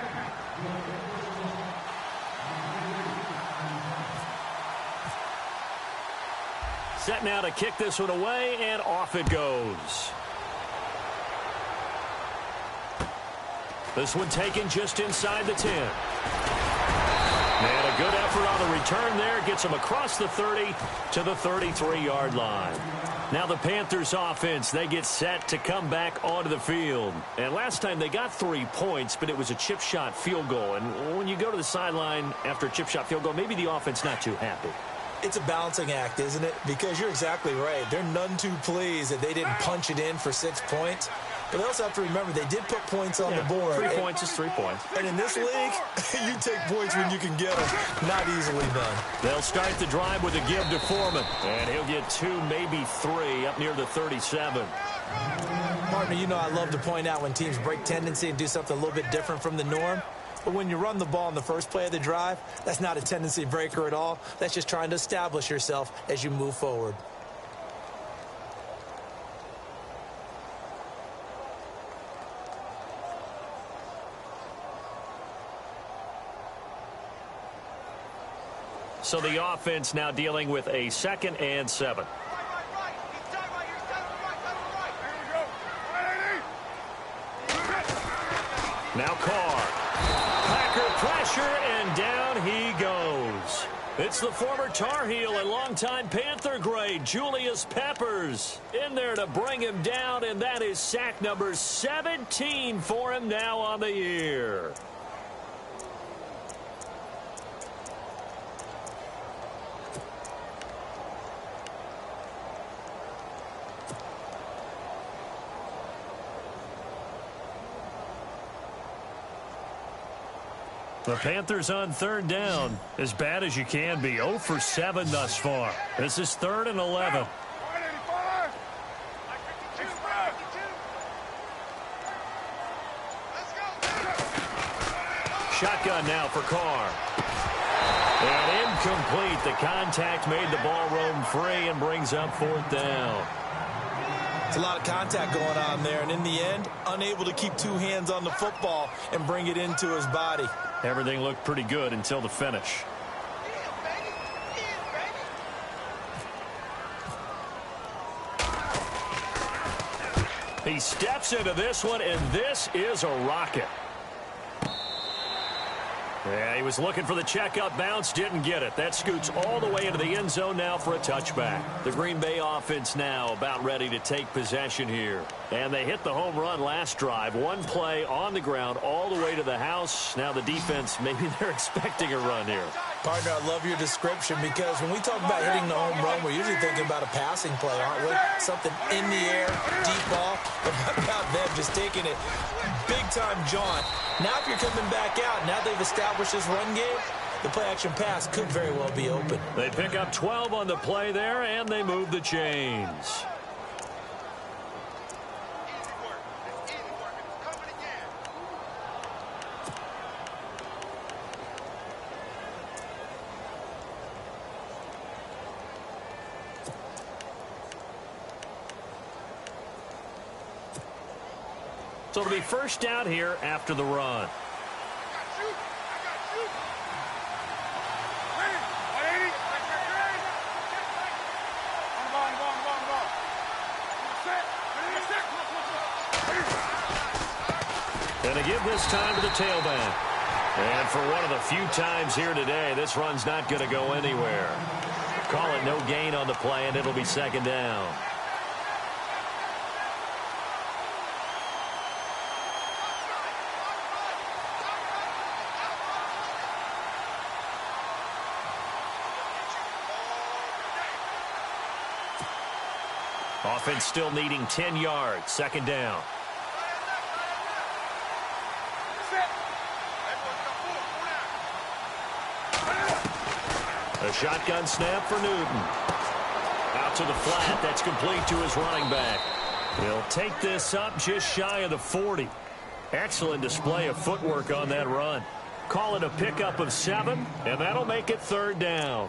S2: Set now to kick this one away, and off it goes. This one taken just inside the 10. And a good effort on the return there. Gets him across the 30 to the 33-yard line. Now the Panthers offense, they get set to come back onto the field. And last time they got 3 points, but it was a chip shot field goal. And when you go to the sideline after a chip shot field goal, maybe the offense not too happy.
S3: It's a balancing act, isn't it? Because you're exactly right. They're none too pleased that they didn't punch it in for 6 points. But they also have to remember they did put points on the board.
S2: 3 points is 3 points.
S3: And in this league, you take points when you can get them. Not easily done.
S2: They'll start the drive with a give to Foreman. And he'll get 2, maybe 3 up near the 37.
S3: Partner, you know I love to point out when teams break tendency and do something a little bit different from the norm. But when you run the ball in the first play of the drive, that's not a tendency breaker at all. That's just trying to establish yourself as you move forward.
S2: So the offense now dealing with a 2nd and 7. Now Carr. Packer pressure, and down he goes. It's the former Tar Heel and longtime Panther great, Julius Peppers, in there to bring him down, and that is sack number 17 for him now on the year. The Panthers on 3rd down, as bad as you can be. 0 for 7 thus far. This is 3rd and 11. Shotgun now for Carr. And incomplete. The contact made the ball roam free and brings up 4th down.
S3: It's a lot of contact going on there, and in the end, unable to keep 2 hands on the football and bring it into his body.
S2: Everything looked pretty good until the finish. He steps into this one, and this is a rocket. Yeah, he was looking for the checkup bounce, didn't get it. That scoots all the way into the end zone now for a touchback. The Green Bay offense now about ready to take possession here. And they hit the home run last drive. 1 play on the ground all the way to the house. Now the defense, maybe they're expecting a run here.
S3: Partner, I love your description, because when we talk about hitting the home run, we're usually thinking about a passing play, aren't we? Something in the air, deep ball. But how about them just taking it big-time jaunt? Now if you're coming back out, now they've established this run game, the play-action pass could very well be open.
S2: They pick up 12 on the play there, and they move the chains. So it'll be first down here after the run. And to give this time to the tailback. And for one of the few times here today, this run's not going to go anywhere. Call it no gain on the play, and it'll be second down. Offense still needing 10 yards. Second down. A shotgun snap for Newton. Out to the flat. That's complete to his running back. He'll take this up just shy of the 40. Excellent display of footwork on that run. Call it a pickup of 7, and that'll make it third down.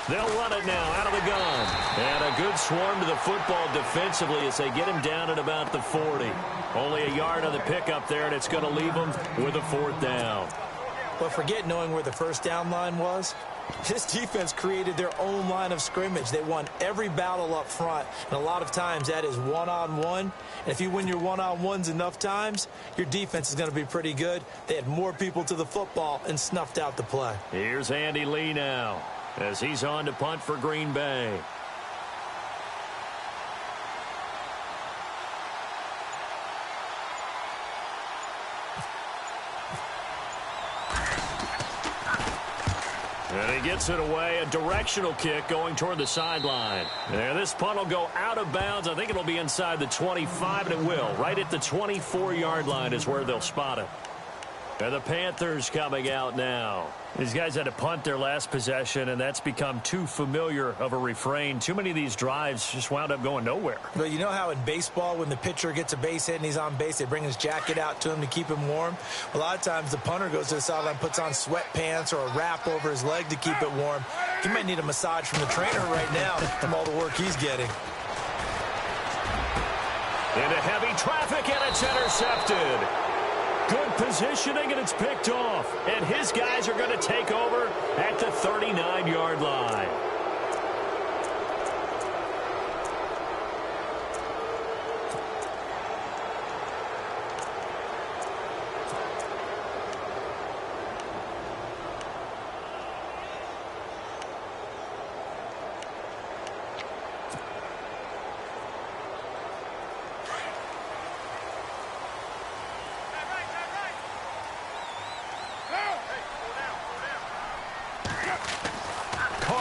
S2: They'll run it now out of the gun. And a good swarm to the football defensively as they get him down at about the 40. Only a yard on the pickup there, and it's going to leave them with a fourth down.
S3: But forget knowing where the first down line was. This defense created their own line of scrimmage. They won every battle up front, and a lot of times that is one-on-one. And if you win your one-on-ones enough times, your defense is going to be pretty good. They had more people to the football and snuffed out the play.
S2: Here's Andy Lee now as he's on to punt for Green Bay. And he gets it away, a directional kick going toward the sideline. And this punt will go out of bounds. I think it'll be inside the 25, and it will. Right at the 24-yard line is where they'll spot it. And the Panthers coming out now. These guys had to punt their last possession, and that's become too familiar of a refrain. Too many of these drives just wound up going nowhere.
S3: But you know how in baseball, when the pitcher gets a base hit and he's on base, they bring his jacket out to him to keep him warm? A lot of times the punter goes to the sideline, puts on sweatpants or a wrap over his leg to keep it warm. He might need a massage from the trainer right now from all the work he's getting.
S2: Into heavy traffic, and it's intercepted. Good positioning, and it's picked off. And his guys are going to take over at the 39-yard line.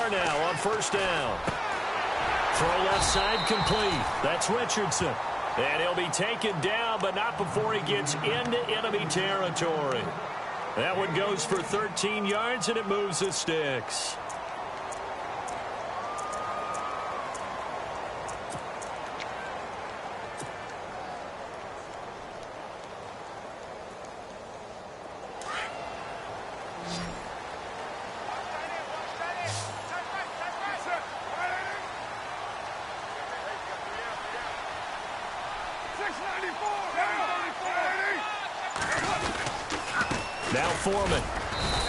S2: Now on first down. Throw left side complete. That's Richardson. And he'll be taken down, but not before he gets into enemy territory. That one goes for 13 yards, and it moves the sticks. Now Foreman.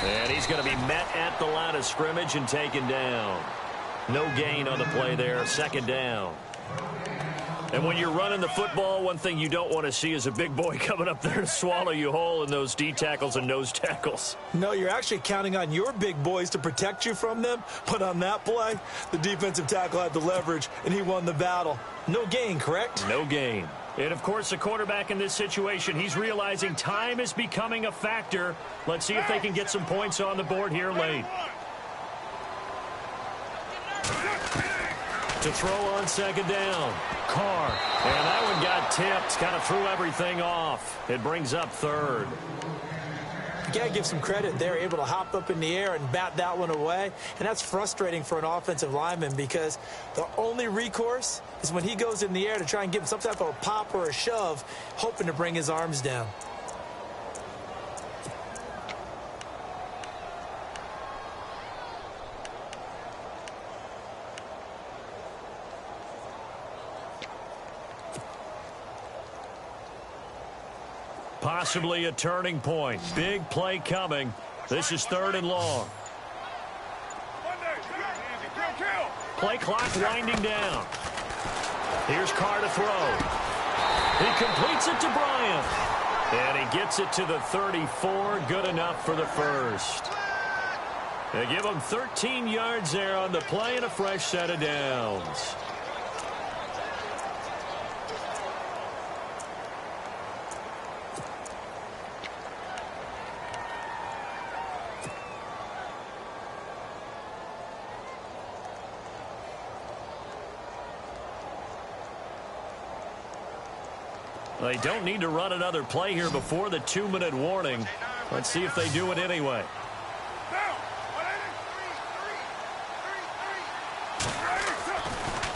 S2: And he's going to be met at the line of scrimmage and taken down. No gain on the play there. Second down. And when you're running the football, one thing you don't want to see is a big boy coming up there to swallow you whole in those D tackles and nose tackles.
S3: No, you're actually counting on your big boys to protect you from them. But on that play, the defensive tackle had the leverage, and he won the battle. No gain, correct?
S2: No gain. And, of course, the quarterback in this situation, he's realizing time is becoming a factor. Let's see if they can get some points on the board here late. To throw on second down. Carr. And that one got tipped. Kind of threw everything off. It brings up third.
S3: You got to give some credit. They're able to hop up in the air and bat that one away. And that's frustrating for an offensive lineman because the only recourse is when he goes in the air to try and give him some type of a pop or a shove, hoping to bring his arms down.
S2: Possibly a turning point. Big play coming. This is 3rd and long. Play clock winding down. Here's Carr to throw. He completes it to Bryant. And he gets it to the 34. Good enough for the first. They give him 13 yards there on the play and a fresh set of downs. They don't need to run another play here before the 2-minute warning. Let's see if they do it anyway.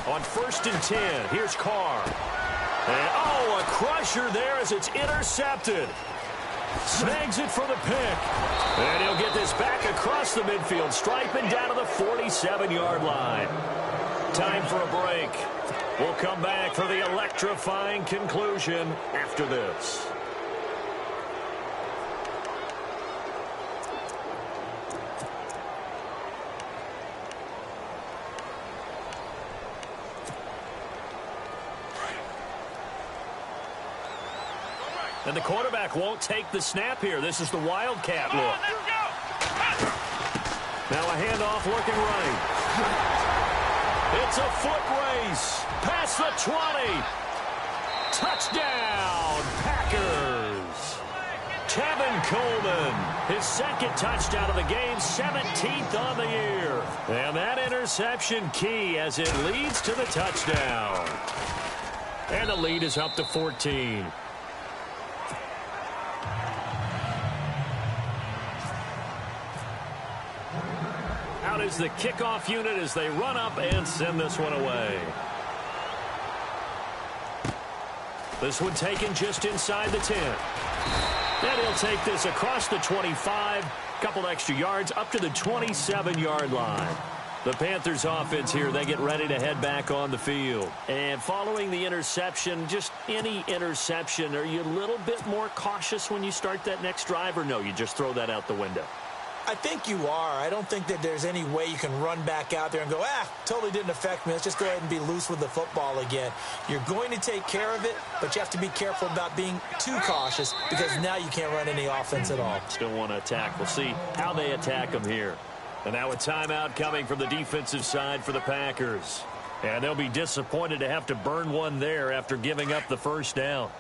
S2: On 1st and 10, here's Carr. And, oh, a crusher there as it's intercepted. Snags it for the pick. And he'll get this back across the midfield stripe and down to the 47-yard line. Time for a break. We'll come back for the electrifying conclusion after this. And the quarterback won't take the snap here. This is the Wildcat look. Now a handoff looking right. It's a foot race. Past the 20. Touchdown, Packers. Tevin Coleman, his 2nd touchdown of the game, 17th on the year. And that interception key as it leads to the touchdown. And the lead is up to 14. Out is the kickoff unit as they run up and send this one away. This one taken just inside the 10. And he'll take this across the 25. Couple extra yards up to the 27-yard line. The Panthers offense here, they get ready to head back on the field. And following the interception, just any interception, are you a little bit more cautious when you start that next drive, or no, you just throw that out the window?
S3: I think you are. I don't think that there's any way you can run back out there and go, totally didn't affect me. Let's just go ahead and be loose with the football again. You're going to take care of it, but you have to be careful about being too cautious because now you can't run any offense at all.
S2: Still want to attack. We'll see how they attack them here. And now a timeout coming from the defensive side for the Packers. And they'll be disappointed to have to burn one there after giving up the first down.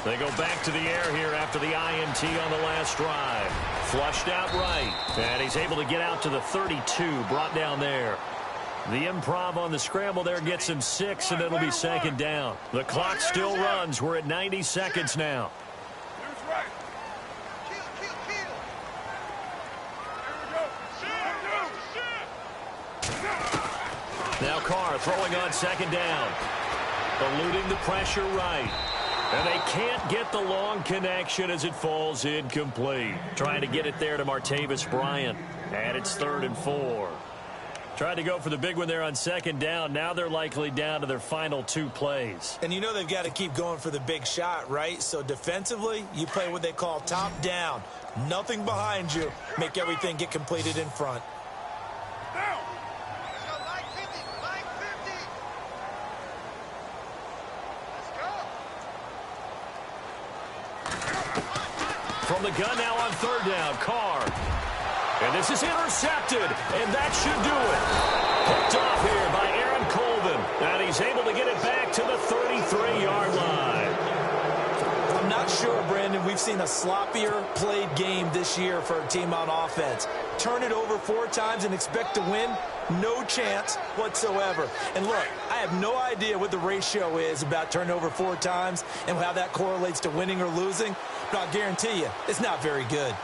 S2: They go back to the air here after the INT on the last drive. Flushed out right. And he's able to get out to the 32. Brought down there. The improv on the scramble there gets him 6, and it'll be 2nd down. The clock still runs. We're at 90 seconds now. Now Carr throwing on 2nd down. Eluding the pressure right. And they can't get the long connection as it falls incomplete. Trying to get it there to Martavis Bryant. And it's 3rd and 4. Tried to go for the big one there on 2nd down. Now they're likely down to their final 2 plays.
S3: And you know they've got to keep going for the big shot, right? So defensively, you play what they call top down. Nothing behind you. Make everything get completed in front.
S2: From the gun now on 3rd down, Carr. And this is intercepted, and that should do it. Picked off here by Aaron Colvin, and he's able to get it back to the 33-yard line.
S3: I'm not sure, Brandon, we've seen a sloppier played game this year for a team on offense. turn it over 4 times and expect to win? No chance whatsoever. And look, I have no idea what the ratio is about turning over 4 times and how that correlates to winning or losing, but I'll guarantee you, it's not very good.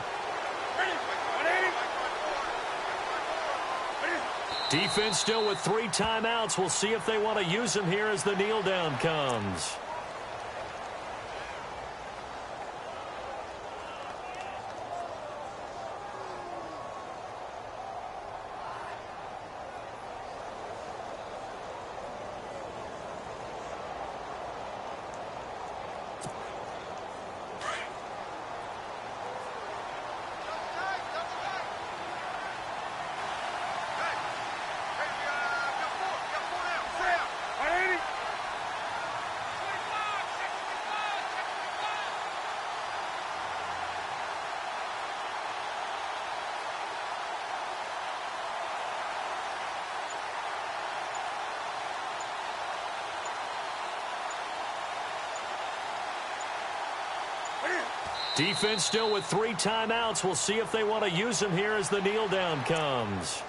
S2: Defense still with 3 timeouts. We'll see if they want to use them here as the kneel down comes. Defense still with 3 timeouts. We'll see if they want to use them here as the kneel down comes.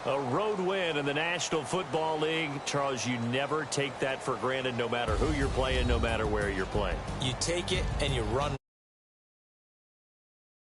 S2: A road win in the National Football League. Charles, you never take that for granted, no matter who you're playing, no matter where you're playing.
S3: You take it and you run.